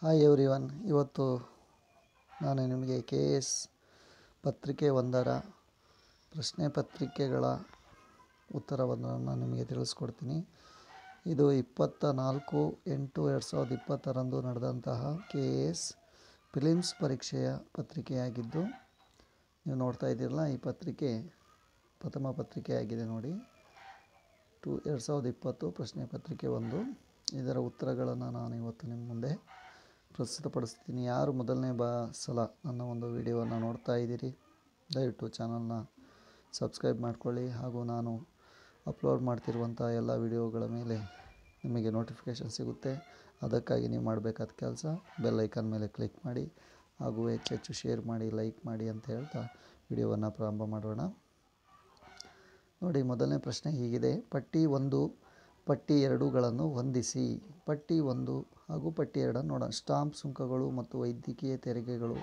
Hi everyone. ಇವತ್ತು ನಾನು ನಿಮಗೆ KS ಪತ್ರಿಕೆ 1ರ ಪ್ರಶ್ನೆ ಪತ್ರಿಕೆಗಳ ಉತ್ತರವನ್ನು ನಾನು ನಿಮಗೆ ತಿಳಿಸ್ಕೊಡ್ತೀನಿ. ಇದು 24/8/2020 ನಡೆದಂತಹ KS ಪ್ರಿಲಿಮ್ಸ್ ಪರೀಕ್ಷೆಯ ಪತ್ರಿಕೆಯಾಗಿದ್ದು, ನೀವು ನೋಡ್ತಾ ಇದ್ದೀರಲ್ಲ, ಈ ಪತ್ರಿಕೆ ಪ್ರಥಮ ಪತ್ರಿಕೆಯಾಗಿದೆ ನೋಡಿ. 2020 ಪ್ರಶ್ನೆ ಪತ್ರಿಕೆ 1. ಇದರ ಉತ್ತರಗಳನ್ನು ನಾನು ಇವತ್ತು ನಿಮ್ಮ ಮುಂದೆ ಪ್ರಸ್ತುತಪಡಿಸ್ತೀನಿ. ಯಾರು ಮೊದಲನೇ ಸಲ ನನ್ನ ಒಂದು ವಿಡಿಯೋವನ್ನು ನೋಡ್ತಾ ಇದ್ದೀರಿ, ದಯವಿಟ್ಟು ಚಾನಲ್ನ ಸಬ್ಸ್ಕ್ರೈಬ್ ಮಾಡ್ಕೊಳ್ಳಿ. ಹಾಗೂ ನಾನು ಅಪ್ಲೋಡ್ ಮಾಡ್ತಿರುವಂಥ ಎಲ್ಲ ವಿಡಿಯೋಗಳ ಮೇಲೆ ನಿಮಗೆ ನೋಟಿಫಿಕೇಷನ್ ಸಿಗುತ್ತೆ. ಅದಕ್ಕಾಗಿ ನೀವು ಮಾಡಬೇಕಾದ ಕೆಲಸ ಬೆಲ್ ಐಕಾನ್ ಮೇಲೆ ಕ್ಲಿಕ್ ಮಾಡಿ ಹಾಗೂ ಹೆಚ್ಚೆಚ್ಚು ಶೇರ್ ಮಾಡಿ, ಲೈಕ್ ಮಾಡಿ ಅಂತ ಹೇಳ್ತಾ ವಿಡಿಯೋವನ್ನು ಪ್ರಾರಂಭ ಮಾಡೋಣ. ನೋಡಿ, ಮೊದಲನೇ ಪ್ರಶ್ನೆ ಹೀಗಿದೆ: ಪಟ್ಟಿ 1 ಪಟ್ಟಿ 2ಗಳನ್ನು ಹೊಂದಿಸಿ. ಪಟ್ಟಿ 1 ಹಾಗೂ ಪಟ್ಟಿ 2 ನೋಡೋಣ. ಸ್ಟಾಂಪ್ ಸುಂಕಗಳು ಮತ್ತು ವೈದ್ಯಕೀಯ ತೆರಿಗೆಗಳು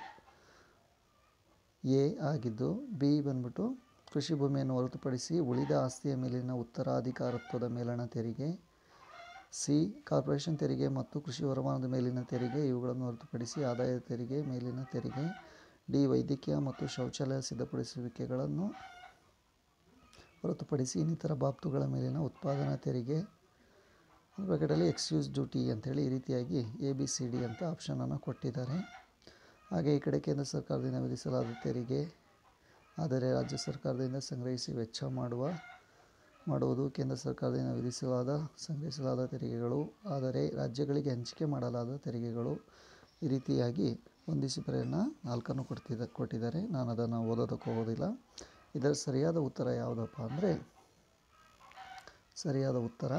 ಎ ಆಗಿದ್ದು, ಬಿ ಬಂದ್ಬಿಟ್ಟು ಕೃಷಿ ಭೂಮಿಯನ್ನು ಹೊರತುಪಡಿಸಿ ಉಳಿದ ಆಸ್ತಿಯ ಮೇಲಿನ ಉತ್ತರಾಧಿಕಾರತ್ವದ ಮೇಲಣ ತೆರಿಗೆ, ಸಿ ಕಾರ್ಪೊರೇಷನ್ ತೆರಿಗೆ ಮತ್ತು ಕೃಷಿ ವರಮಾನದ ಮೇಲಿನ ತೆರಿಗೆ ಇವುಗಳನ್ನು ಹೊರತುಪಡಿಸಿ ಆದಾಯ ತೆರಿಗೆ ಮೇಲಿನ ತೆರಿಗೆ, ಡಿ ವೈದ್ಯಕೀಯ ಮತ್ತು ಶೌಚಾಲಯ ಸಿದ್ಧಪಡಿಸುವಿಕೆಗಳನ್ನು ಹೊರತುಪಡಿಸಿ ಇನ್ನಿತರ ಬಾಬ್ತುಗಳ ಮೇಲಿನ ಉತ್ಪಾದನಾ ತೆರಿಗೆ ಬ್ರಾಕೆಟಲ್ಲಿ ಎಕ್ಸ್ಕ್ಯೂಸ್ ಡ್ಯೂಟಿ ಅಂಥೇಳಿ ಈ ರೀತಿಯಾಗಿ ABCD ಅಂತ ಆಪ್ಷನನ್ನು ಕೊಟ್ಟಿದ್ದಾರೆ. ಹಾಗೆ ಈ ಕಡೆ ಕೇಂದ್ರ ಸರ್ಕಾರದಿಂದ ವಿಧಿಸಲಾದ ತೆರಿಗೆ, ಆದರೆ ರಾಜ್ಯ ಸರ್ಕಾರದಿಂದ ಸಂಗ್ರಹಿಸಿ ವೆಚ್ಚ ಮಾಡುವುದು, ಕೇಂದ್ರ ಸರ್ಕಾರದಿಂದ ಸಂಗ್ರಹಿಸಲಾದ ತೆರಿಗೆಗಳು, ಆದರೆ ರಾಜ್ಯಗಳಿಗೆ ಹಂಚಿಕೆ ಮಾಡಲಾದ ತೆರಿಗೆಗಳು, ಈ ರೀತಿಯಾಗಿ ಹೊಂದಿಸಿ ಬರೆಯನ್ನು 4 ಕೊಟ್ಟಿದ್ದಾರೆ. ನಾನು ಅದನ್ನು ಓದೋದಕ್ಕೆ ಹೋಗೋದಿಲ್ಲ. ಇದರ ಸರಿಯಾದ ಉತ್ತರ ಯಾವುದಪ್ಪ ಅಂದರೆ, ಸರಿಯಾದ ಉತ್ತರ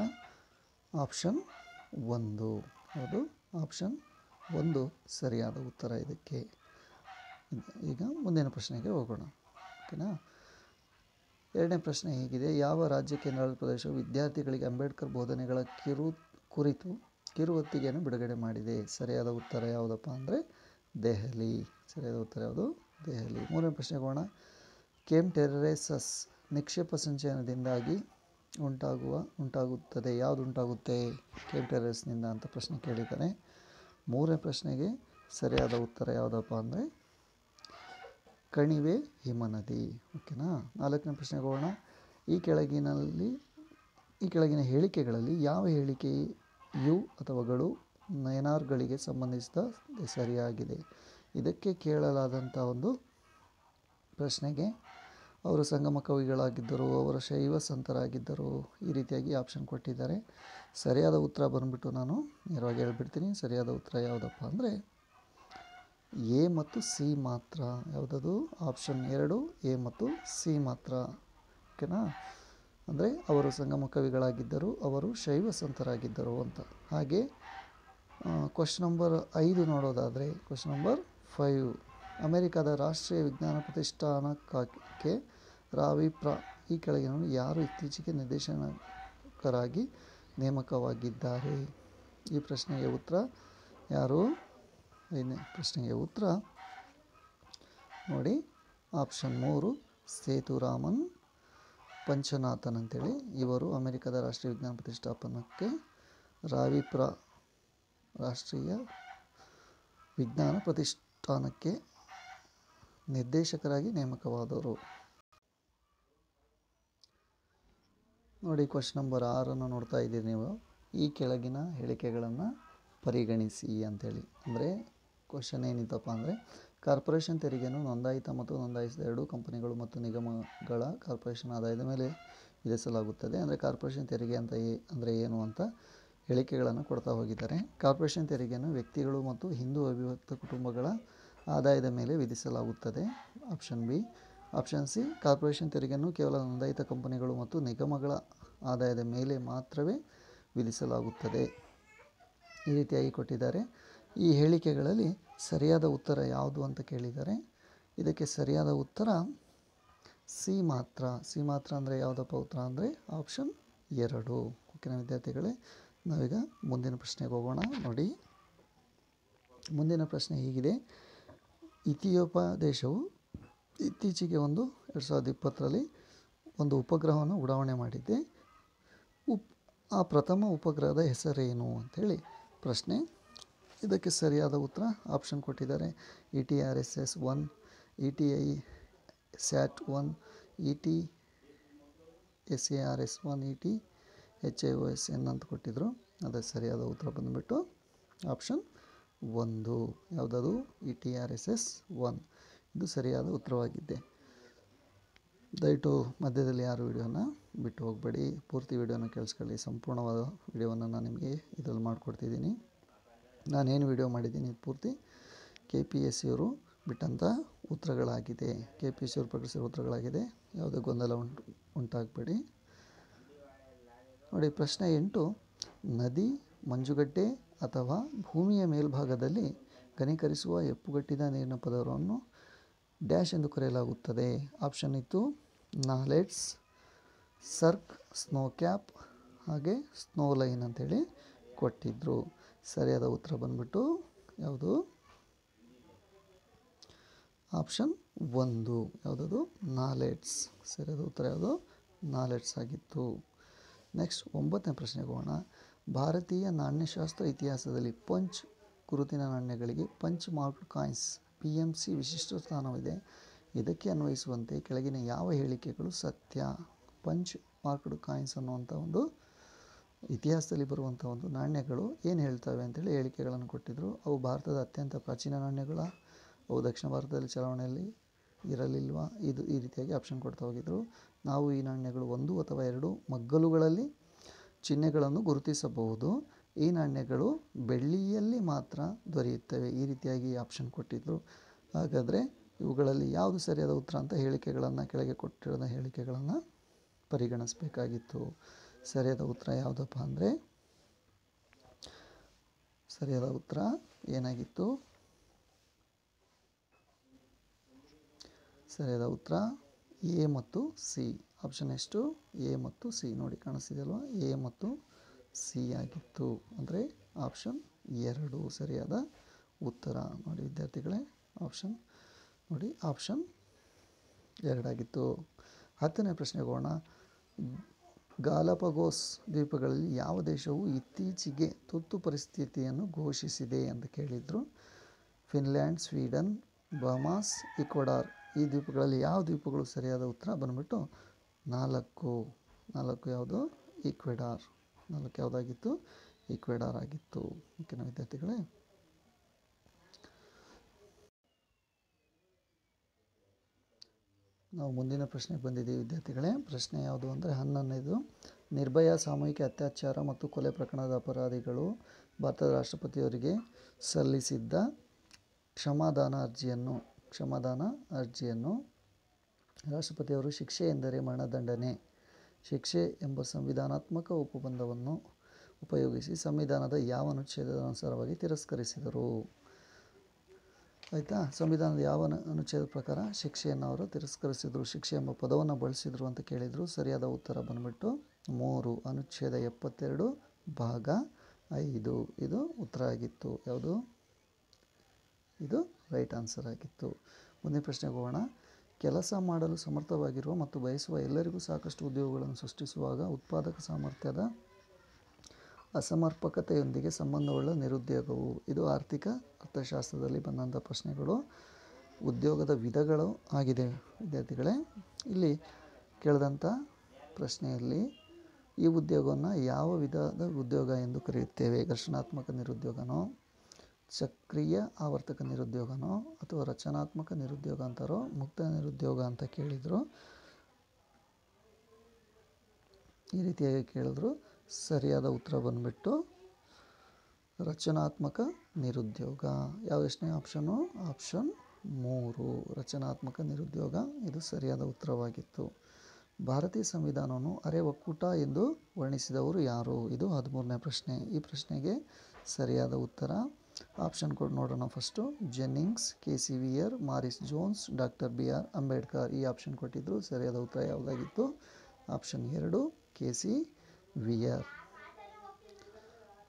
ಆಪ್ಷನ್ 1. ಹೌದು, ಆಪ್ಷನ್ 1 ಸರಿಯಾದ ಉತ್ತರ ಇದಕ್ಕೆ. ಈಗ ಮುಂದಿನ ಪ್ರಶ್ನೆಗೆ ಹೋಗೋಣ, ಓಕೆನಾ. ಎರಡನೇ ಪ್ರಶ್ನೆ ಹೀಗಿದೆ: ಯಾವ ರಾಜ್ಯ ಕೇಂದ್ರಾಡಳಿತ ಪ್ರದೇಶವು ವಿದ್ಯಾರ್ಥಿಗಳಿಗೆ ಅಂಬೇಡ್ಕರ್ ಬೋಧನೆಗಳ ಕುರಿತು ಕಿರುಹೊತ್ತಿಗೆಯನ್ನು ಬಿಡುಗಡೆ ಮಾಡಿದೆ? ಸರಿಯಾದ ಉತ್ತರ ಯಾವುದಪ್ಪ ಅಂದರೆ ದೆಹಲಿ. ಸರಿಯಾದ ಉತ್ತರ ಯಾವುದು? ದೆಹಲಿ. ಮೂರನೇ ಪ್ರಶ್ನೆಗೆ ಹೋಗೋಣ. ಕೆಮ್ಟೆರೆಸಸ್ ನಿಕ್ಷೇಪ ಸಂಚಯನದಿಂದಾಗಿ ಉಂಟಾಗುತ್ತದೆ. ಯಾವುದು ಉಂಟಾಗುತ್ತೆ ಕೆಮ್ಟೆರೆಸಸ್ನಿಂದ ಅಂತ ಪ್ರಶ್ನೆ ಕೇಳಿದ್ದಾರೆ. ಮೂರನೇ ಪ್ರಶ್ನೆಗೆ ಸರಿಯಾದ ಉತ್ತರ ಯಾವುದಪ್ಪ ಅಂದರೆ ಕಣಿವೆ ಹಿಮನದಿ, ಓಕೆನಾ. ನಾಲ್ಕನೇ ಪ್ರಶ್ನೆಗೆ ಹೋಗೋಣ. ಈ ಕೆಳಗಿನ ಹೇಳಿಕೆಗಳಲ್ಲಿ ಯಾವ ಹೇಳಿಕೆಯು ಅಥವಾ ಗಳು ನಯನಾರ್ಗಳಿಗೆ ಸಂಬಂಧಿಸಿದ ಸರಿಯಾಗಿದೆ? ಇದಕ್ಕೆ ಕೇಳಲಾದಂಥ ಒಂದು ಪ್ರಶ್ನೆಗೆ ಅವರು ಸಂಗಮ ಕವಿಗಳಾಗಿದ್ದರು, ಅವರು ಶೈವ ಸಂತರಾಗಿದ್ದರು, ಈ ರೀತಿಯಾಗಿ ಆಪ್ಷನ್ ಕೊಟ್ಟಿದ್ದಾರೆ. ಸರಿಯಾದ ಉತ್ತರ ಬಂದುಬಿಟ್ಟು ನಾನು ನೇರವಾಗಿ ಹೇಳ್ಬಿಡ್ತೀನಿ. ಸರಿಯಾದ ಉತ್ತರ ಯಾವುದಪ್ಪ ಅಂದರೆ ಎ ಮತ್ತು ಸಿ ಮಾತ್ರ. ಯಾವುದದು? ಆಪ್ಷನ್ 2 ಎ ಮತ್ತು ಸಿ ಮಾತ್ರ, ಓಕೆನಾ. ಅಂದರೆ ಅವರು ಸಂಗಮ ಕವಿಗಳಾಗಿದ್ದರು, ಅವರು ಶೈವ ಸಂತರಾಗಿದ್ದರು ಅಂತ. ಹಾಗೆ ಕ್ವಶ್ಚನ್ ನಂಬರ್ 5 ನೋಡೋದಾದರೆ, ಕ್ವಶ್ಚನ್ ನಂಬರ್ 5, ಅಮೆರಿಕದ ರಾಷ್ಟ್ರೀಯ ವಿಜ್ಞಾನ ಪ್ರತಿಷ್ಠಾನಕ್ಕೆ ರಾವಿ ಈ ಕೆಳಗಿನ ಯಾರು ಇತ್ತೀಚೆಗೆ ನಿರ್ದೇಶಕರಾಗಿ ನೇಮಕವಾಗಿದ್ದಾರೆ? ಈ ಪ್ರಶ್ನೆಗೆ ಉತ್ತರ ಯಾರು? 5ನೇ ಪ್ರಶ್ನೆಗೆ ಉತ್ತರ ನೋಡಿ, ಆಪ್ಷನ್ 3 ಸೇತುರಾಮನ್ ಪಂಚನಾಥನ್ ಅಂತೇಳಿ. ಇವರು ಅಮೆರಿಕದ ರಾಷ್ಟ್ರೀಯ ವಿಜ್ಞಾನ ಪ್ರತಿಷ್ಠಾಪನಕ್ಕೆ ರಾವಿ ರಾಷ್ಟ್ರೀಯ ವಿಜ್ಞಾನ ಪ್ರತಿಷ್ಠಾನಕ್ಕೆ ನಿರ್ದೇಶಕರಾಗಿ ನೇಮಕವಾದವರು. ನೋಡಿ, ಕ್ವಶ್ಚನ್ ನಂಬರ್ 6 ನೋಡ್ತಾ ಇದ್ದೀರಿ ನೀವು. ಈ ಕೆಳಗಿನ ಹೇಳಿಕೆಗಳನ್ನು ಪರಿಗಣಿಸಿ ಅಂಥೇಳಿ. ಅಂದರೆ ಕ್ವಶನ್ ಏನಿತ್ತಪ್ಪ ಅಂದರೆ, ಕಾರ್ಪೊರೇಷನ್ ತೆರಿಗೆಯನ್ನು ನೋಂದಾಯಿತ ಮತ್ತು ನೋಂದಾಯಿಸದ ಎರಡೂ ಕಂಪನಿಗಳು ಮತ್ತು ನಿಗಮಗಳ ಕಾರ್ಪೊರೇಷನ್ ಆದಾಯದ ಮೇಲೆ ವಿಧಿಸಲಾಗುತ್ತದೆ. ಅಂದರೆ ಕಾರ್ಪೊರೇಷನ್ ತೆರಿಗೆ ಅಂದರೆ ಏನು ಅಂತ ಹೇಳಿಕೆಗಳನ್ನು ಕೊಡ್ತಾ ಹೋಗಿದ್ದಾರೆ. ಕಾರ್ಪೊರೇಷನ್ ತೆರಿಗೆಯನ್ನು ವ್ಯಕ್ತಿಗಳು ಮತ್ತು ಹಿಂದೂ ಅವಿಭಕ್ತ ಕುಟುಂಬಗಳ ಆದಾಯದ ಮೇಲೆ ವಿಧಿಸಲಾಗುತ್ತದೆ. Option B. Option C, corporation ತೆರಿಗೆಯನ್ನು ಕೇವಲ ನೋಂದಾಯಿತ ಕಂಪನಿಗಳು ಮತ್ತು ನಿಗಮಗಳ ಆದಾಯದ ಮೇಲೆ ಮಾತ್ರವೇ ವಿಧಿಸಲಾಗುತ್ತದೆ. ಈ ರೀತಿಯಾಗಿ ಕೊಟ್ಟಿದ್ದಾರೆ. ಈ ಹೇಳಿಕೆಗಳಲ್ಲಿ ಸರಿಯಾದ ಉತ್ತರ ಯಾವುದು ಅಂತ ಕೇಳಿದ್ದಾರೆ. ಇದಕ್ಕೆ ಸರಿಯಾದ ಉತ್ತರ ಸಿ ಮಾತ್ರ. ಸಿ ಮಾತ್ರ ಅಂದರೆ ಯಾವುದಪ್ಪ ಉತ್ತರ ಅಂದರೆ ಆಪ್ಷನ್ 2, ಓಕೆನಾ ವಿದ್ಯಾರ್ಥಿಗಳೇ. ನಾವೀಗ ಮುಂದಿನ ಪ್ರಶ್ನೆಗೆ ಹೋಗೋಣ. ನೋಡಿ, ಮುಂದಿನ ಪ್ರಶ್ನೆ ಹೀಗಿದೆ: ಇಥಿಯೋಪಿಯಾ ದೇಶವು ಇತ್ತೀಚೆಗೆ 2020ರಲ್ಲಿ ಒಂದು ಉಪಗ್ರಹವನ್ನು ಉಡಾವಣೆ ಮಾಡಿದೆ. ಆ ಪ್ರಥಮ ಉಪಗ್ರಹದ ಹೆಸರೇನು ಅಂಥೇಳಿ ಪ್ರಶ್ನೆ ಇದಕ್ಕೆ ಸರಿಯಾದ ಉತ್ತರ ಆಪ್ಷನ್ ಕೊಟ್ಟಿದ್ದಾರೆ. ETRSS 1, ETI SAT 1, ETSARS 1, HIOSN ಅಂತ ಕೊಟ್ಟಿದ್ದರು. ಅದಕ್ಕೆ ಸರಿಯಾದ ಉತ್ತರ ಬಂದುಬಿಟ್ಟು ಆಪ್ಷನ್ 1. ಯಾವುದದು? ETRSS 1. ಇದು ಸರಿಯಾದ ಉತ್ತರವಾಗಿದ್ದೆ. ದಯವಿಟ್ಟು ಮಧ್ಯದಲ್ಲಿ ಯಾರು ವಿಡಿಯೋನ ಬಿಟ್ಟು ಹೋಗಬೇಡಿ, ಪೂರ್ತಿ ವಿಡಿಯೋನ ಕೇಳಿಸ್ಕೊಳ್ಳಿ. ಸಂಪೂರ್ಣವಾದ ವಿಡಿಯೋವನ್ನು ನಾನು ನಿಮಗೆ ಇದರಲ್ಲಿ ಮಾಡಿಕೊಡ್ತಿದ್ದೀನಿ. ನಾನೇನು ವಿಡಿಯೋ ಮಾಡಿದ್ದೀನಿ ಇದು ಪೂರ್ತಿ KPSC ಅವರು ಬಿಟ್ಟಂಥ ಉತ್ತರಗಳಾಗಿದೆ. KPSC ಅವರು ಪ್ರಕಟಿಸಿರೋ ಉತ್ತರಗಳಾಗಿದೆ. ಯಾವುದೇ ಗೊಂದಲ ಉಂಟಾಗಬೇಡಿ. ನೋಡಿ, ಪ್ರಶ್ನೆ 8. ನದಿ, ಮಂಜುಗಡ್ಡೆ ಅಥವಾ ಭೂಮಿಯ ಮೇಲ್ಭಾಗದಲ್ಲಿ ಘನೀಕರಿಸುವ ಹೆಪ್ಪುಗಟ್ಟಿದ ನೀರಿನ ಪದರವನ್ನು ಡ್ಯಾಶ್ ಎಂದು ಕರೆಯಲಾಗುತ್ತದೆ. ಆಪ್ಷನ್ ಇತ್ತು ನಾಲೆಟ್ಸ್, ಸರ್ಕ್, ಸ್ನೋ ಕ್ಯಾಪ್, ಹಾಗೆ ಸ್ನೋ ಲೈನ್ ಅಂತೇಳಿ ಕೊಟ್ಟಿದ್ದರು. ಸರಿಯಾದ ಉತ್ತರ ಬಂದ್ಬಿಟ್ಟು ಯಾವುದು? ಆಪ್ಷನ್ 1. ಯಾವುದದು? ನಾಲೆಟ್ಸ್. ಸರಿಯಾದ ಉತ್ತರ ಯಾವುದು? ನಾಲೆಟ್ಸ್ ಆಗಿತ್ತು. ನೆಕ್ಸ್ಟ್ 9ನೇ ಪ್ರಶ್ನೆಗೆ ಹೋಗೋಣ. ಭಾರತೀಯ ನಾಣ್ಯಶಾಸ್ತ್ರ ಇತಿಹಾಸದಲ್ಲಿ ಪಂಚ್ ಗುರುತಿನ ನಾಣ್ಯಗಳಿಗೆ ಪಂಚ್ ಮಾರ್ಕ್ಡ್ ಕಾಯಿನ್ಸ್ PMC ವಿಶಿಷ್ಟ ಸ್ಥಾನವಿದೆ. ಇದಕ್ಕೆ ಅನ್ವಯಿಸುವಂತೆ ಕೆಳಗಿನ ಯಾವ ಹೇಳಿಕೆಗಳು ಸತ್ಯ? ಪಂಚ್ ಮಾರ್ಕ್ಡ್ ಕಾಯಿನ್ಸ್ ಅನ್ನುವಂಥ ಒಂದು ಇತಿಹಾಸದಲ್ಲಿ ಬರುವಂಥ ಒಂದು ನಾಣ್ಯಗಳು ಏನು ಹೇಳ್ತವೆ ಅಂತೇಳಿ ಹೇಳಿಕೆಗಳನ್ನು ಕೊಟ್ಟಿದ್ದರು. ಅವು ಭಾರತದ ಅತ್ಯಂತ ಪ್ರಾಚೀನ ನಾಣ್ಯಗಳ, ಅವು ದಕ್ಷಿಣ ಭಾರತದಲ್ಲಿ ಚಲಾವಣೆಯಲ್ಲಿ ಇರಲಿಲ್ವಾ? ಈ ರೀತಿಯಾಗಿ ಆಪ್ಷನ್ ಕೊಡ್ತಾ ಹೋಗಿದ್ದರು. ನಾವು ಈ ನಾಣ್ಯಗಳು 1 ಅಥವಾ 2 ಮಗ್ಗಲುಗಳಲ್ಲಿ ಚಿಹ್ನೆಗಳನ್ನು ಗುರುತಿಸಬಹುದು. ಈ ನಾಣ್ಯಗಳು ಬೆಳ್ಳಿಯಲ್ಲಿ ಮಾತ್ರ ದೊರೆಯುತ್ತವೆ. ಈ ರೀತಿಯಾಗಿ ಆಪ್ಷನ್ ಕೊಟ್ಟಿದ್ದರು. ಹಾಗಾದರೆ ಇವುಗಳಲ್ಲಿ ಯಾವುದು ಸರಿಯಾದ ಉತ್ತರ ಅಂತ ಹೇಳಿಕೆಗಳನ್ನು, ಕೆಳಗೆ ಕೊಟ್ಟಿರೋ ಹೇಳಿಕೆಗಳನ್ನು ಪರಿಗಣಿಸಬೇಕಾಗಿತ್ತು. ಸರಿಯಾದ ಉತ್ತರ ಯಾವುದಪ್ಪ ಅಂದರೆ, ಸರಿಯಾದ ಉತ್ತರ ಏನಾಗಿತ್ತು? ಸರಿಯಾದ ಉತ್ತರ A ಮತ್ತು C. ಆಪ್ಷನ್ ಎಷ್ಟು? A ಮತ್ತು C. ನೋಡಿ, ಕಾಣಿಸ್ತಿದೆ ಅಲ್ವಾ? A ಮತ್ತು C ಆಗಿತ್ತು. ಅಂದರೆ ಆಪ್ಷನ್ 2 ಸರಿಯಾದ ಉತ್ತರ. ನೋಡಿ ವಿದ್ಯಾರ್ಥಿಗಳೇ, ಆಪ್ಷನ್ 2 ಆಗಿತ್ತು. 10ನೇ ಪ್ರಶ್ನೆಗೆ ಹೋಗೋಣ. ಗಾಲಪಗೋಸ್ ದ್ವೀಪಗಳಲ್ಲಿ ಯಾವ ದೇಶವು ಇತ್ತೀಚೆಗೆ ತುರ್ತು ಪರಿಸ್ಥಿತಿಯನ್ನು ಘೋಷಿಸಿದೆ ಅಂತ ಕೇಳಿದರು. Finland, Sweden, Bahamas, Ecuador. ಈ ದ್ವೀಪಗಳಲ್ಲಿ ಯಾವ ದ್ವೀಪಗಳು? ಸರಿಯಾದ ಉತ್ತರ ಬಂದ್ಬಿಟ್ಟು 4 ಯಾವುದು? ಈಕ್ವೆಡಾರ್. 4 ಯಾವುದಾಗಿತ್ತು? ಈಕ್ವೆಡಾರ್ ಆಗಿತ್ತು. ಓಕೆನಾ ವಿದ್ಯಾರ್ಥಿಗಳೇ? ನಾವು ಮುಂದಿನ ಪ್ರಶ್ನೆಗೆ ಬಂದಿದ್ದೀವಿ ವಿದ್ಯಾರ್ಥಿಗಳೇ. ಪ್ರಶ್ನೆ ಯಾವುದು ಅಂದರೆ 11ನೇದು. ನಿರ್ಭಯ ಸಾಮೂಹಿಕ ಅತ್ಯಾಚಾರ ಮತ್ತು ಕೊಲೆ ಪ್ರಕರಣದ ಅಪರಾಧಿಗಳು ಭಾರತದ ರಾಷ್ಟ್ರಪತಿಯವರಿಗೆ ಸಲ್ಲಿಸಿದ್ದ ಕ್ಷಮಾದಾನ ಅರ್ಜಿಯನ್ನು ರಾಷ್ಟ್ರಪತಿಯವರು ಶಿಕ್ಷೆ ಎಂದರೆ ಮರಣದಂಡನೆ, ಶಿಕ್ಷೆ ಎಂಬ ಸಂವಿಧಾನಾತ್ಮಕ ಉಪಬಂಧವನ್ನು ಉಪಯೋಗಿಸಿ ಸಂವಿಧಾನದ ಯಾವ ಅನುಚ್ಛೇದದ ಅನುಸಾರವಾಗಿ ತಿರಸ್ಕರಿಸಿದರು? ಆಯಿತಾ? ಸಂವಿಧಾನದ ಯಾವ ಅನುಚ್ಛೇದದ ಪ್ರಕಾರ ಶಿಕ್ಷೆಯನ್ನು ಅವರು ತಿರಸ್ಕರಿಸಿದರು, ಶಿಕ್ಷೆ ಎಂಬ ಪದವನ್ನು ಬಳಸಿದರು ಅಂತ ಕೇಳಿದರು. ಸರಿಯಾದ ಉತ್ತರ ಬಂದ್ಬಿಟ್ಟು 3, ಅನುಚ್ಛೇದ 72 ಭಾಗ 5. ಇದು ಉತ್ತರ ಆಗಿತ್ತು. ಯಾವುದು? ಇದು ರೈಟ್ ಆನ್ಸರ್ ಆಗಿತ್ತು. ಮುಂದಿನ ಪ್ರಶ್ನೆಗೆ ಹೋಗೋಣ. ಕೆಲಸ ಮಾಡಲು ಸಮರ್ಥವಾಗಿರುವ ಮತ್ತು ಬಯಸುವ ಎಲ್ಲರಿಗೂ ಸಾಕಷ್ಟು ಉದ್ಯೋಗಗಳನ್ನು ಸೃಷ್ಟಿಸುವಾಗ ಉತ್ಪಾದಕ ಸಾಮರ್ಥ್ಯದ ಅಸಮರ್ಪಕತೆಯೊಂದಿಗೆ ಸಂಬಂಧವುಳ್ಳ ನಿರುದ್ಯೋಗವು. ಇದು ಅರ್ಥಶಾಸ್ತ್ರದಲ್ಲಿ ಬಂದಂಥ ಪ್ರಶ್ನೆಗಳು, ಉದ್ಯೋಗದ ವಿಧಗಳು ಆಗಿದೆ ವಿದ್ಯಾರ್ಥಿಗಳೇ. ಇಲ್ಲಿ ಕೇಳಿದಂಥ ಪ್ರಶ್ನೆಯಲ್ಲಿ ಈ ಉದ್ಯೋಗವನ್ನು ಯಾವ ವಿಧದ ಉದ್ಯೋಗ ಎಂದು ಕರೆಯುತ್ತೇವೆ? ಘರ್ಷಣಾತ್ಮಕ ನಿರುದ್ಯೋಗನೋ, ಚಕ್ರೀಯ ಆವರ್ತಕ ನಿರುದ್ಯೋಗನೋ, ಅಥವಾ ರಚನಾತ್ಮಕ ನಿರುದ್ಯೋಗ ಅಂತಾರೋ, ಮುಕ್ತ ನಿರುದ್ಯೋಗ ಅಂತ ಕೇಳಿದರು. ಈ ರೀತಿಯಾಗಿ ಕೇಳಿದ್ರು. ಸರಿಯಾದ ಉತ್ತರ ಬಂದ್ಬಿಟ್ಟು ರಚನಾತ್ಮಕ ನಿರುದ್ಯೋಗ. ಯಾವ ಎಷ್ಟನೇ ಆಪ್ಷನು? ಆಪ್ಷನ್ 3, ರಚನಾತ್ಮಕ ನಿರುದ್ಯೋಗ. ಇದು ಸರಿಯಾದ ಉತ್ತರವಾಗಿತ್ತು. ಭಾರತೀಯ ಸಂವಿಧಾನವನ್ನು ಅರೆ ಒಕ್ಕೂಟ ಎಂದು ವರ್ಣಿಸಿದವರು ಯಾರು? ಇದು 13ನೇ ಪ್ರಶ್ನೆ. ಈ ಪ್ರಶ್ನೆಗೆ ಸರಿಯಾದ ಉತ್ತರ ಆಪ್ಷನ್ ಕೊಟ್ಟು ನೋಡೋಣ. First Jennings, KC Wheare, Morris Jones, doctor BR Ambedkar. ಈ ಆಪ್ಷನ್ ಕೊಟ್ಟಿದ್ದರು. ಸರಿಯಾದ ಉತ್ತರ ಯಾವುದಾಗಿತ್ತು? Option 2, KC ವೀಯರ್.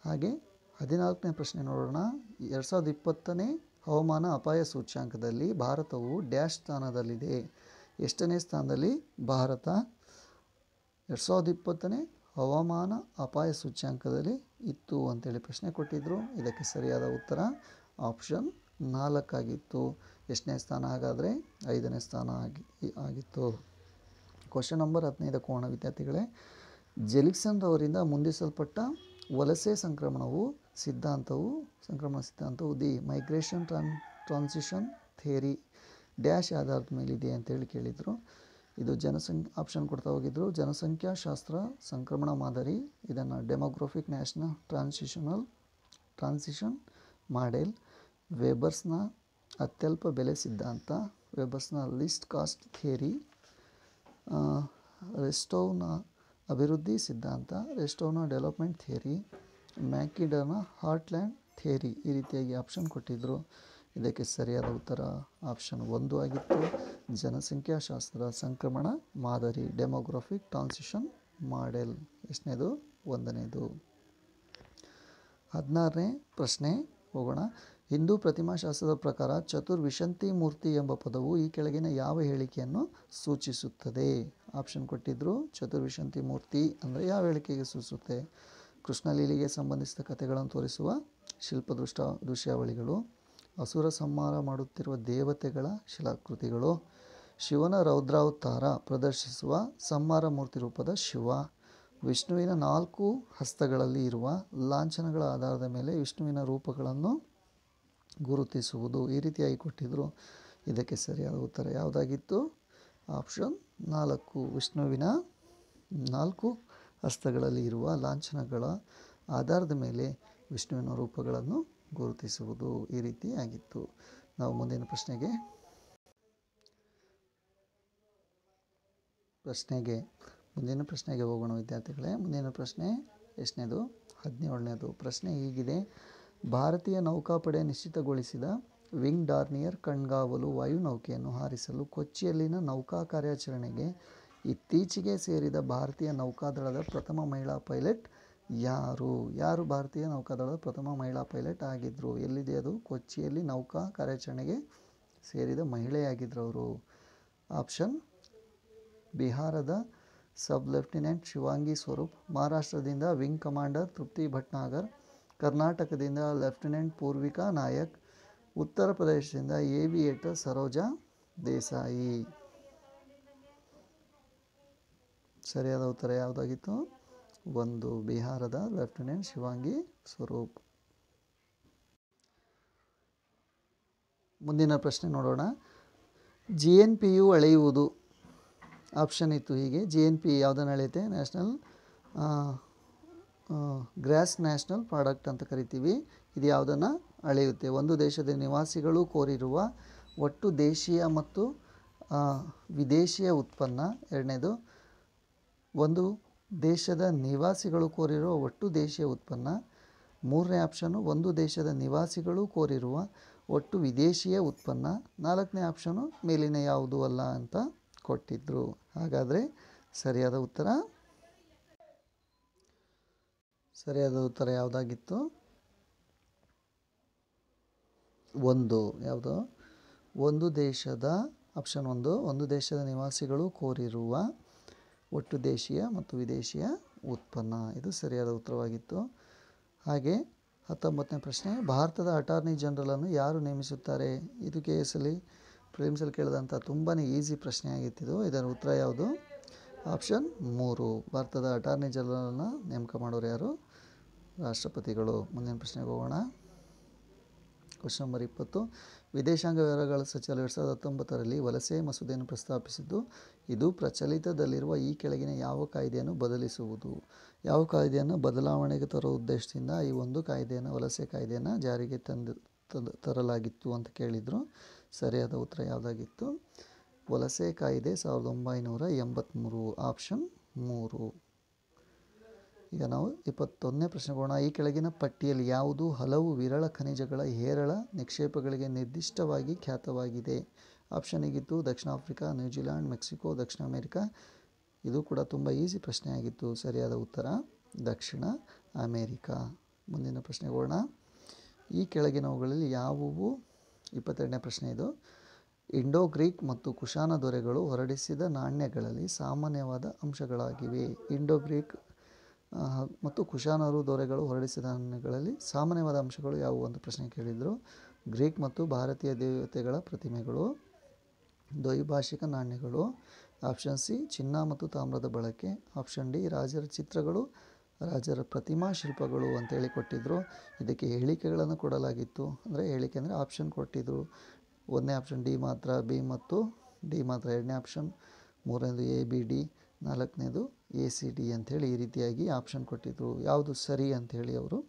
ಹಾಗೆ 14ನೇ ಪ್ರಶ್ನೆ ನೋಡೋಣ. 2020ನೇ ಹವಾಮಾನ ಅಪಾಯ ಸೂಚ್ಯಾಂಕದಲ್ಲಿ ಭಾರತವು ಡ್ಯಾಶ್ ಸ್ಥಾನದಲ್ಲಿದೆ? ಎಷ್ಟನೇ ಸ್ಥಾನದಲ್ಲಿ ಭಾರತ 2020ನೇ ಹವಾಮಾನ ಅಪಾಯ ಸೂಚ್ಯಾಂಕದಲ್ಲಿ ಇತ್ತು ಅಂತೇಳಿ ಪ್ರಶ್ನೆ ಕೊಟ್ಟಿದ್ದರು. ಇದಕ್ಕೆ ಸರಿಯಾದ ಉತ್ತರ ಆಪ್ಷನ್ 4 ಆಗಿತ್ತು. ಎಷ್ಟನೇ ಸ್ಥಾನ ಹಾಗಾದರೆ? 5ನೇ ಸ್ಥಾನ ಆಗಿತ್ತು. ಕ್ವಶನ್ ನಂಬರ್ 15 ಕೋಣ ವಿದ್ಯಾರ್ಥಿಗಳೇ, ಜೆಲಿಕ್ಸನ್ ರವರಿಂದ ಮುಂದಿಸಲ್ಪಟ್ಟ ವಲಸೆ ಸಂಕ್ರಮಣ ಸಿದ್ಧಾಂತವು the migration transition theory dash ಆಧಾರದ ಮೇಲಿದೆ ಅಂತೇಳಿ ಕೇಳಿದರು. ಇದು ಆಪ್ಷನ್ ಕೊಡ್ತಾ ಹೋಗಿದ್ರು. ಜನಸಂಖ್ಯಾಶಾಸ್ತ್ರ ಸಂಕ್ರಮಣ ಮಾದರಿ, ಇದನ್ನು ಡೆಮೋಗ್ರಫಿಕ್ ನ್ಯಾಷನಲ್ ಟ್ರಾನ್ಸಿಷನ್ ಮಾಡೆಲ್, ವೆಬರ್ಸ್ನ ಅತ್ಯಲ್ಪ ಬೆಲೆ ಸಿದ್ಧಾಂತ, ವೆಬರ್ಸ್ನ ಲೀಸ್ಟ್ ಕಾಸ್ಟ್ ಥಿಯರಿ, ರೆಸ್ಟೋವ್ನ ಅಭಿವೃದ್ಧಿ ಸಿದ್ಧಾಂತ, ರೆಸ್ಟೋವ್ನ ಡೆವಲಪ್ಮೆಂಟ್ ಥಿಯರಿ, ಮ್ಯಾಕಿಡರ್ನ ಹಾರ್ಟ್ಲ್ಯಾಂಡ್ ಥಿಯರಿ. ಈ ರೀತಿಯಾಗಿ ಆಪ್ಷನ್ ಕೊಟ್ಟಿದ್ದರು. ಇದಕ್ಕೆ ಸರಿಯಾದ ಉತ್ತರ ಆಪ್ಷನ್ 1 ಆಗಿತ್ತು. ಜನಸಂಖ್ಯಾಶಾಸ್ತ್ರ ಸಂಕ್ರಮಣ ಮಾದರಿ, ಡೆಮೋಗ್ರಫಿಕ್ ಟ್ರಾನ್ಸಿಷನ್ ಮಾಡೆಲ್. ಎಷ್ಟನೇದು? 1ನೇದು. 16ನೇ ಪ್ರಶ್ನೆ ಹೋಗೋಣ. ಹಿಂದೂ ಪ್ರತಿಮಾಶಾಸ್ತ್ರದ ಪ್ರಕಾರ ಚತುರ್ವಿಶಂತಿ ಮೂರ್ತಿ ಎಂಬ ಪದವು ಈ ಕೆಳಗಿನ ಯಾವ ಹೇಳಿಕೆಯನ್ನು ಸೂಚಿಸುತ್ತದೆ? ಆಪ್ಷನ್ ಕೊಟ್ಟಿದ್ದರು. ಚತುರ್ವಿಶಂತಿ ಮೂರ್ತಿ ಅಂದರೆ ಯಾವ ಹೇಳಿಕೆಗೆ ಸೂಚಿಸುತ್ತೆ? ಕೃಷ್ಣಲೀಲೆಗೆ ಸಂಬಂಧಿಸಿದ ಕಥೆಗಳನ್ನು ತೋರಿಸುವ ದೃಶ್ಯಾವಳಿಗಳು, ಅಸುರ ಸಂಹಾರ ಮಾಡುತ್ತಿರುವ ದೇವತೆಗಳ ಶಿಲಾಕೃತಿಗಳು, ಶಿವನ ರೌದ್ರಾವತಾರ ಪ್ರದರ್ಶಿಸುವ ಸಂಹಾರ ಮೂರ್ತಿ ರೂಪದ ಶಿವ, ವಿಷ್ಣುವಿನ 4 ಹಸ್ತಗಳಲ್ಲಿ ಇರುವ ಲಾಂಛನಗಳ ಆಧಾರದ ಮೇಲೆ ವಿಷ್ಣುವಿನ ರೂಪಗಳನ್ನು ಗುರುತಿಸುವುದು. ಈ ರೀತಿಯಾಗಿ ಕೊಟ್ಟಿದ್ದರು. ಇದಕ್ಕೆ ಸರಿಯಾದ ಉತ್ತರ ಯಾವುದಾಗಿತ್ತು? ಆಪ್ಷನ್ 4. ವಿಷ್ಣುವಿನ 4 ಹಸ್ತಗಳಲ್ಲಿ ಇರುವ ಲಾಂಛನಗಳ ಆಧಾರದ ಮೇಲೆ ವಿಷ್ಣುವಿನ ರೂಪಗಳನ್ನು ಗುರುತಿಸುವುದು. ಈ ರೀತಿ ಆಗಿತ್ತು. ನಾವು ಮುಂದಿನ ಪ್ರಶ್ನೆಗೆ ಹೋಗೋಣ ವಿದ್ಯಾರ್ಥಿಗಳೇ. ಮುಂದಿನ ಪ್ರಶ್ನೆ ಎಷ್ಟನೇದು? 17ನೇದು. ಪ್ರಶ್ನೆ ಹೀಗಿದೆ: ಭಾರತೀಯ ನೌಕಾಪಡೆ ನಿಶ್ಚಿತಗೊಳಿಸಿದ ವಿಂಗ್ ಡಾರ್ನಿಯರ್ ಕಣ್ಗಾವಲು ವಾಯುನೌಕೆಯನ್ನು ಹಾರಿಸಲು ಕೊಚ್ಚಿಯಲ್ಲಿನ ನೌಕಾ ಕಾರ್ಯಾಚರಣೆಗೆ ಇತ್ತೀಚೆಗೆ ಸೇರಿದ ಭಾರತೀಯ ನೌಕಾದಳದ ಪ್ರಥಮ ಮಹಿಳಾ ಪೈಲಟ್ ಯಾರು? ಭಾರತೀಯ ನೌಕಾದಳದ ಪ್ರಥಮ ಮಹಿಳಾ ಪೈಲಟ್ ಆಗಿದ್ದರು? ಎಲ್ಲಿದೆ ಅದು? ಕೊಚ್ಚಿಯಲ್ಲಿ ನೌಕಾ ಕಾರ್ಯಾಚರಣೆಗೆ ಸೇರಿದ ಮಹಿಳೆಯಾಗಿದ್ದರು ಅವರು. ಆಪ್ಷನ್: ಬಿಹಾರದ ಸಬ್ ಲೆಫ್ಟಿನೆಂಟ್ ಶಿವಾಂಗಿ ಸ್ವರೂಪ್, ಮಹಾರಾಷ್ಟ್ರದಿಂದ ವಿಂಗ್ ಕಮಾಂಡರ್ ತೃಪ್ತಿ ಭಟ್ನಾಗರ್, ಕರ್ನಾಟಕದಿಂದ ಲೆಫ್ಟಿನೆಂಟ್ ಪೂರ್ವಿಕಾ ನಾಯಕ್, ಉತ್ತರ ಪ್ರದೇಶದಿಂದ ಏವಿಯೇಟರ್ ಸರೋಜಾ ದೇಸಾಯಿ. ಸರಿಯಾದ ಉತ್ತರ ಯಾವುದಾಗಿತ್ತು? 1. ಬಿಹಾರದ ಲೆಫ್ಟಿನೆಂಟ್ ಶಿವಾಂಗಿ ಸ್ವರೂಪ್. ಮುಂದಿನ ಪ್ರಶ್ನೆ ನೋಡೋಣ. GNPಯು ಅಳೆಯುವುದು. ಆಪ್ಷನ್ ಇತ್ತು ಹೀಗೆ: GNP ಯಾವುದನ್ನು ಅಳೆಯುತ್ತೆ? ಗ್ರಾಸ್ ನ್ಯಾಷನಲ್ ಪ್ರಾಡಕ್ಟ್ ಅಂತ ಕರಿತೀವಿ. ಇದು ಯಾವುದನ್ನು ಅಳೆಯುತ್ತೆ? ಒಂದು ದೇಶದ ನಿವಾಸಿಗಳು ಕೋರಿರುವ ಒಟ್ಟು ದೇಶೀಯ ಮತ್ತು ವಿದೇಶಿಯ ಉತ್ಪನ್ನ. ಎರಡನೇದು, ಒಂದು ದೇಶದ ನಿವಾಸಿಗಳು ಕೋರಿರುವ ಒಟ್ಟು ದೇಶೀಯ ಉತ್ಪನ್ನ. ಮೂರನೇ ಆಪ್ಷನು, ಒಂದು ದೇಶದ ನಿವಾಸಿಗಳು ಕೋರಿರುವ ಒಟ್ಟು ವಿದೇಶಿಯ ಉತ್ಪನ್ನ. ನಾಲ್ಕನೇ ಆಪ್ಷನು ಮೇಲಿನ ಯಾವುದೂ ಅಲ್ಲ ಅಂತ ಕೊಟ್ಟಿದ್ದರು. ಹಾಗಾದರೆ ಸರಿಯಾದ ಉತ್ತರ ಯಾವುದಾಗಿತ್ತು? 1. ಯಾವುದು? ಒಂದು ದೇಶದ ಆಪ್ಷನ್ 1, ಒಂದು ದೇಶದ ನಿವಾಸಿಗಳು ಕೋರಿರುವ ಒಟ್ಟು ದೇಶೀಯ ಮತ್ತು ವಿದೇಶಿಯ ಉತ್ಪನ್ನ. ಇದು ಸರಿಯಾದ ಉತ್ತರವಾಗಿತ್ತು. ಹಾಗೆ 19ನೇ ಪ್ರಶ್ನೆ: ಭಾರತದ ಅಟಾರ್ನಿ ಜನರಲನ್ನು ಯಾರು ನೇಮಿಸುತ್ತಾರೆ? ಇದು KSಲ್ಲಿ ಪ್ರಿಲಿಮ್ಸಲ್ಲಿ ಕೇಳಿದಂಥ ತುಂಬಾ ಈಸಿ ಪ್ರಶ್ನೆ ಆಗಿತ್ತಿದು. ಇದರ ಉತ್ತರ ಯಾವುದು? ಆಪ್ಷನ್ 3. ಭಾರತದ ಅಟಾರ್ನಿ ಜನರಲನ್ನು ನೇಮಕ ಮಾಡೋರು ಯಾರು? ರಾಷ್ಟ್ರಪತಿಗಳು. ಮುಂದಿನ ಪ್ರಶ್ನೆಗೆ ಹೋಗೋಣ. Question number 20. ವಿದೇಶಾಂಗ ವ್ಯವಹಾರಗಳ ಸಚಿವಾಲಯ 2019ರಲ್ಲಿ ವಲಸೆ ಮಸೂದೆಯನ್ನು ಪ್ರಸ್ತಾಪಿಸಿದ್ದು, ಇದು ಪ್ರಚಲಿತದಲ್ಲಿರುವ ಈ ಕೆಳಗಿನ ಯಾವ ಕಾಯ್ದೆಯನ್ನು ಬದಲಿಸುವುದು? ಯಾವ ಕಾಯ್ದೆಯನ್ನು ಬದಲಾವಣೆಗೆ ತರುವ ಉದ್ದೇಶದಿಂದ ಈ ಒಂದು ಕಾಯ್ದೆಯನ್ನು, ವಲಸೆ ಕಾಯ್ದೆಯನ್ನು ಜಾರಿಗೆ ತರಲಾಗಿತ್ತು ಅಂತ ಕೇಳಿದರು. ಸರಿಯಾದ ಉತ್ತರ ಯಾವುದಾಗಿತ್ತು? ವಲಸೆ ಕಾಯ್ದೆ 1983. ಆಪ್ಷನ್ 3. ಈಗ ನಾವು 21ನೇ ಪ್ರಶ್ನೆಗೆ ಹೋಗೋಣ. ಈ ಕೆಳಗಿನ ಪಟ್ಟಿಯಲ್ಲಿ ಯಾವುದು ಹಲವು ವಿರಳ ಖನಿಜಗಳ ಹೇರಳ ನಿಕ್ಷೇಪಗಳಿಗೆ ನಿರ್ದಿಷ್ಟವಾಗಿ ಖ್ಯಾತವಾಗಿದೆ? ಆಪ್ಷನ್ ಹೀಗಿತ್ತು: ದಕ್ಷಿಣ ಆಫ್ರಿಕಾ, ನ್ಯೂಜಿಲ್ಯಾಂಡ್, ಮೆಕ್ಸಿಕೋ, ದಕ್ಷಿಣ ಅಮೆರಿಕ. ಇದು ಕೂಡ ತುಂಬ ಈಸಿ ಪ್ರಶ್ನೆ ಆಗಿತ್ತು. ಸರಿಯಾದ ಉತ್ತರ ದಕ್ಷಿಣ ಅಮೆರಿಕ. ಮುಂದಿನ ಪ್ರಶ್ನೆಗೆ ಹೋಗೋಣ. ಈ ಕೆಳಗಿನವುಗಳಲ್ಲಿ ಯಾವುವು? 22ನೇ ಪ್ರಶ್ನೆ ಇದು. ಇಂಡೋ ಗ್ರೀಕ್ ಮತ್ತು ಕುಶಾನ ದೊರೆಗಳು ಹೊರಡಿಸಿದ ನಾಣ್ಯಗಳಲ್ಲಿ ಸಾಮಾನ್ಯವಾದ ಅಂಶಗಳಾಗಿವೆ. ಇಂಡೋ ಗ್ರೀಕ್ ಮತ್ತು ಕುಶಾನರು ದೊರೆಗಳು ಹೊರಡಿಸಿದ ನಾಣ್ಯಗಳಲ್ಲಿ ಸಾಮಾನ್ಯವಾದ ಅಂಶಗಳು ಯಾವುವು ಅಂತ ಪ್ರಶ್ನೆ ಕೇಳಿದರು. ಗ್ರೀಕ್ ಮತ್ತು ಭಾರತೀಯ ದೇವತೆಗಳ ಪ್ರತಿಮೆಗಳು, ದ್ವೈಭಾಷಿಕ ನಾಣ್ಯಗಳು, ಆಪ್ಷನ್ ಸಿ ಚಿನ್ನ ಮತ್ತು ತಾಮ್ರದ ಬಳಕೆ, ಆಪ್ಷನ್ ಡಿ ರಾಜರ ಚಿತ್ರಗಳು, ರಾಜರ ಪ್ರತಿಮಾ ಶಿಲ್ಪಗಳು ಅಂತೇಳಿ ಕೊಟ್ಟಿದ್ದರು. ಇದಕ್ಕೆ ಹೇಳಿಕೆಗಳನ್ನು ಕೊಡಲಾಗಿತ್ತು. ಅಂದರೆ ಹೇಳಿಕೆ ಅಂದರೆ ಆಪ್ಷನ್ ಕೊಟ್ಟಿದ್ದರು. ಒಂದನೇ ಆಪ್ಷನ್ ಡಿ ಮಾತ್ರ, ಬಿ ಮತ್ತು ಡಿ ಮಾತ್ರ ಎರಡನೇ ಆಪ್ಷನ್, ಮೂರನೇದು ಎ ಬಿ ಡಿ, ನಾಲ್ಕನೇದು ಎ ಸಿ ಡಿ ಅಂಥೇಳಿ ಈ ರೀತಿಯಾಗಿ ಆಪ್ಷನ್ ಕೊಟ್ಟಿದ್ದರು. ಯಾವುದು ಸರಿ ಅಂಥೇಳಿ ಅವರು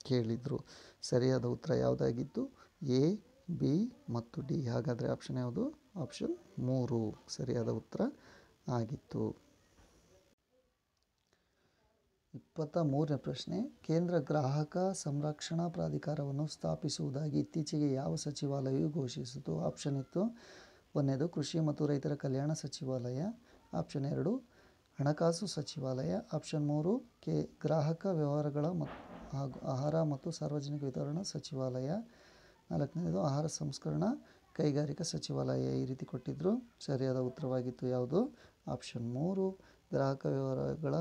ಕೇಳಿದರು. ಸರಿಯಾದ ಉತ್ತರ ಯಾವುದಾಗಿತ್ತು? ಎ ಬಿ ಮತ್ತು ಡಿ. ಹಾಗಾದರೆ ಆಪ್ಷನ್ ಯಾವುದು? ಆಪ್ಷನ್ 3 ಸರಿಯಾದ ಉತ್ತರ ಆಗಿತ್ತು. 23ನೇ ಪ್ರಶ್ನೆ, ಕೇಂದ್ರ ಗ್ರಾಹಕ ಸಂರಕ್ಷಣಾ ಪ್ರಾಧಿಕಾರವನ್ನು ಸ್ಥಾಪಿಸುವುದಾಗಿ ಇತ್ತೀಚೆಗೆ ಯಾವ ಸಚಿವಾಲಯವು ಘೋಷಿಸಿತು? ಆಪ್ಷನ್ ಇತ್ತು. ಒಂದನೇದು ಕೃಷಿ ಮತ್ತು ರೈತರ ಕಲ್ಯಾಣ ಸಚಿವಾಲಯ, ಆಪ್ಷನ್ 2 ಹಣಕಾಸು ಸಚಿವಾಲಯ, ಆಪ್ಷನ್ 3 ಗ್ರಾಹಕ ವ್ಯವಹಾರಗಳ ಹಾಗೂ ಆಹಾರ ಮತ್ತು ಸಾರ್ವಜನಿಕ ವಿತರಣಾ ಸಚಿವಾಲಯ, ನಾಲ್ಕನೇದು ಆಹಾರ ಸಂಸ್ಕರಣಾ ಕೈಗಾರಿಕಾ ಸಚಿವಾಲಯ. ಈ ರೀತಿ ಕೊಟ್ಟಿದ್ದರು. ಸರಿಯಾದ ಉತ್ತರವಾಗಿತ್ತು ಯಾವುದು? ಆಪ್ಷನ್ 3 ಗ್ರಾಹಕ ವ್ಯವಹಾರಗಳ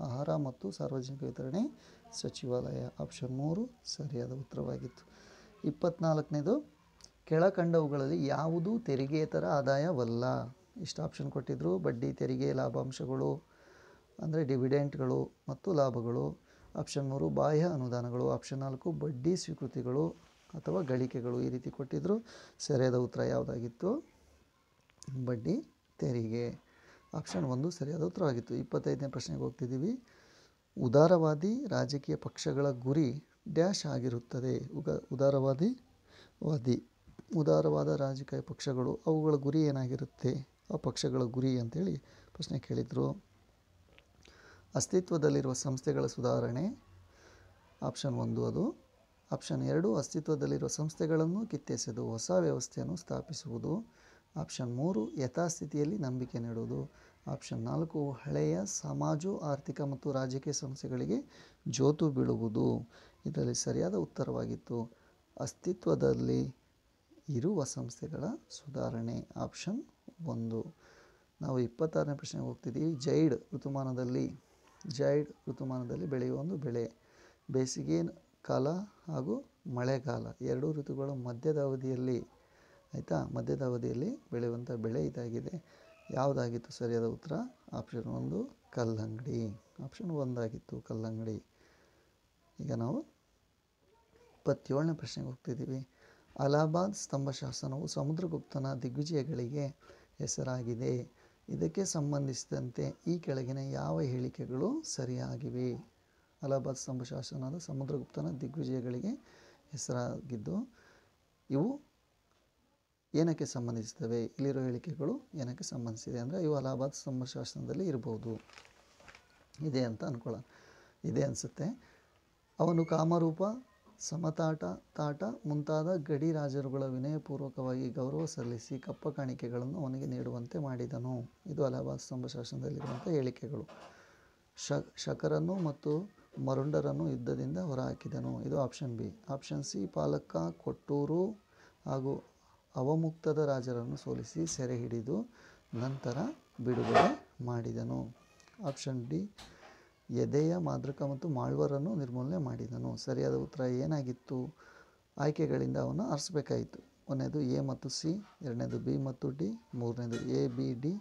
ಆಹಾರ ಮತ್ತು ಸಾರ್ವಜನಿಕ ವಿತರಣೆ ಸಚಿವಾಲಯ. ಆಪ್ಷನ್ 3 ಸರಿಯಾದ ಉತ್ತರವಾಗಿತ್ತು. 24ನೇದು, ಕೆಳಕಂಡವುಗಳಲ್ಲಿ ಯಾವುದು ತೆರಿಗೆಯೇತರ ಆದಾಯವಲ್ಲ? ಇಷ್ಟು ಆಪ್ಷನ್ ಕೊಟ್ಟಿದ್ದರು. ಬಡ್ಡಿ ತೆರಿಗೆ, ಲಾಭಾಂಶಗಳು ಅಂದರೆ ಡಿವಿಡೆಂಟ್ಗಳು ಮತ್ತು ಲಾಭಗಳು, ಆಪ್ಷನ್ 3 ಬಾಹ್ಯ ಅನುದಾನಗಳು, ಆಪ್ಷನ್ 4 ಬಡ್ಡಿ ಸ್ವೀಕೃತಿಗಳು ಅಥವಾ ಗಳಿಕೆಗಳು. ಈ ರೀತಿ ಕೊಟ್ಟಿದ್ದರು. ಸರಿಯಾದ ಉತ್ತರ ಯಾವುದಾಗಿತ್ತು? ಬಡ್ಡಿ ತೆರಿಗೆ. ಆಪ್ಷನ್ 1 ಸರಿಯಾದ ಉತ್ತರವಾಗಿತ್ತು. 25ನೇ ಪ್ರಶ್ನೆಗೆ ಹೋಗ್ತಿದ್ದೀವಿ. ಉದಾರವಾದಿ ರಾಜಕೀಯ ಪಕ್ಷಗಳ ಗುರಿ ಡ್ಯಾಶ್ ಆಗಿರುತ್ತದೆ? ಉದಾರವಾದ ರಾಜಕೀಯ ಪಕ್ಷಗಳು ಅವುಗಳ ಗುರಿ ಏನಾಗಿರುತ್ತೆ? ಆ ಪಕ್ಷಗಳ ಗುರಿ ಅಂತೇಳಿ ಪ್ರಶ್ನೆ ಕೇಳಿದರು. ಅಸ್ತಿತ್ವದಲ್ಲಿರುವ ಸಂಸ್ಥೆಗಳ ಸುಧಾರಣೆ, ಆಪ್ಷನ್ 1 ಅದು. ಆಪ್ಷನ್ 2 ಅಸ್ತಿತ್ವದಲ್ಲಿರುವ ಸಂಸ್ಥೆಗಳನ್ನು ಕಿತ್ತೆಸೆದು ಹೊಸ ವ್ಯವಸ್ಥೆಯನ್ನು ಸ್ಥಾಪಿಸುವುದು, ಆಪ್ಷನ್ 3 ಯಥಾಸ್ಥಿತಿಯಲ್ಲಿ ನಂಬಿಕೆ ನೀಡುವುದು, ಆಪ್ಷನ್ 4 ಹಳೆಯ ಸಮಾಜೋ ಆರ್ಥಿಕ ಮತ್ತು ರಾಜಕೀಯ ಸಂಸ್ಥೆಗಳಿಗೆ ಜೋತು ಬೀಳುವುದು. ಇದರಲ್ಲಿ ಸರಿಯಾದ ಉತ್ತರವಾಗಿತ್ತು ಅಸ್ತಿತ್ವದಲ್ಲಿ ಇರುವ ಸಂಸ್ಥೆಗಳ ಸುಧಾರಣೆ, ಆಪ್ಷನ್ 1. ನಾವು 26ನೇ ಪ್ರಶ್ನೆಗೆ ಹೋಗ್ತಿದ್ದೀವಿ. ಜೈಡ್ ಋತುಮಾನದಲ್ಲಿ ಬೆಳೆಯುವ ಒಂದು ಬೆಳೆ. ಬೇಸಿಗೆ ಕಾಲ ಹಾಗೂ ಮಳೆಗಾಲ ಎರಡೂ ಋತುಗಳ ಮಧ್ಯದ ಅವಧಿಯಲ್ಲಿ ಬೆಳೆಯುವಂಥ ಬೆಳೆ ಇದಾಗಿದೆ. ಯಾವುದಾಗಿತ್ತು ಸರಿಯಾದ ಉತ್ತರ? ಆಪ್ಷನ್ 1 ಕಲ್ಲಂಗಡಿ. ಆಪ್ಷನ್ 1 ಆಗಿತ್ತು ಕಲ್ಲಂಗಡಿ. ಈಗ ನಾವು 27ನೇ ಪ್ರಶ್ನೆಗೆ ಹೋಗ್ತಿದ್ದೀವಿ. ಅಲಹಾಬಾದ್ ಸ್ತಂಭ ಶಾಸನವು ಸಮುದ್ರಗುಪ್ತನ ದಿಗ್ವಿಜಯಗಳಿಗೆ ಹೆಸರಾಗಿದೆ. ಇದಕ್ಕೆ ಸಂಬಂಧಿಸಿದಂತೆ ಈ ಕೆಳಗಿನ ಯಾವ ಹೇಳಿಕೆಗಳು ಸರಿಯಾಗಿವೆ? ಅಲಹಾಬಾದ್ ಸ್ತಂಭ ಶಾಸನದ ಸಮುದ್ರಗುಪ್ತನ ದಿಗ್ವಿಜಯಗಳಿಗೆ ಹೆಸರಾಗಿದ್ದು ಇವು ಏನಕ್ಕೆ ಸಂಬಂಧಿಸಿದ್ದಾವೆ? ಇಲ್ಲಿರೋ ಹೇಳಿಕೆಗಳು ಏನಕ್ಕೆ ಸಂಬಂಧಿಸಿದೆ ಅಂದರೆ ಇವು ಅಲಹಾಬಾದ್ ಸ್ತಂಭ ಶಾಸನದಲ್ಲಿ ಇರ್ಬೋದು. ಇದೆ ಅಂತ ಅನ್ಕೊಳ್ಳೋಣ. ಇದೆ ಅನಿಸುತ್ತೆ. ಅವನು ಕಾಮರೂಪ, ತಾಟ ಮುಂತಾದ ಗಡಿ ರಾಜರುಗಳ ವಿನಯಪೂರ್ವಕವಾಗಿ ಗೌರವ ಸಲ್ಲಿಸಿ ಕಪ್ಪ ಕಾಣಿಕೆಗಳನ್ನು ಅವನಿಗೆ ನೀಡುವಂತೆ ಮಾಡಿದನು. ಇದು ಅಲಹಾಬಾದ್ ಸ್ತಂಭ ಶಾಸನದಲ್ಲಿರುವಂಥ ಹೇಳಿಕೆಗಳು. ಶಕರನ್ನು ಮತ್ತು ಮರುಂಡರನ್ನು ಯುದ್ಧದಿಂದ ಹೊರಹಾಕಿದನು. ಇದು ಆಪ್ಷನ್ ಬಿ. ಆಪ್ಷನ್ ಸಿ ಪಾಲಕ್ಕ, ಕೊಟ್ಟೂರು ಹಾಗೂ ಅವಮುಕ್ತದ ರಾಜರನ್ನು ಸೋಲಿಸಿ ಸೆರೆ ಹಿಡಿದು ನಂತರ ಬಿಡುಗಡೆ ಮಾಡಿದನು. ಆಪ್ಷನ್ ಡಿ ಯದೆಯ, ಮಾದ್ರಕ ಮತ್ತು ಮಾಳ್ವರನ್ನು ನಿರ್ಮೂಲನೆ ಮಾಡಿದನು. ಸರಿಯಾದ ಉತ್ತರ ಏನಾಗಿತ್ತು? ಆಯ್ಕೆಗಳಿಂದ ಅವನು ಆರಿಸಬೇಕಾಯಿತು. ಒಂದನೇದು ಎ ಮತ್ತು ಸಿ, ಎರಡನೇದು ಬಿ ಮತ್ತು ಡಿ, ಮೂರನೇದು ಎ ಬಿ ಡಿ,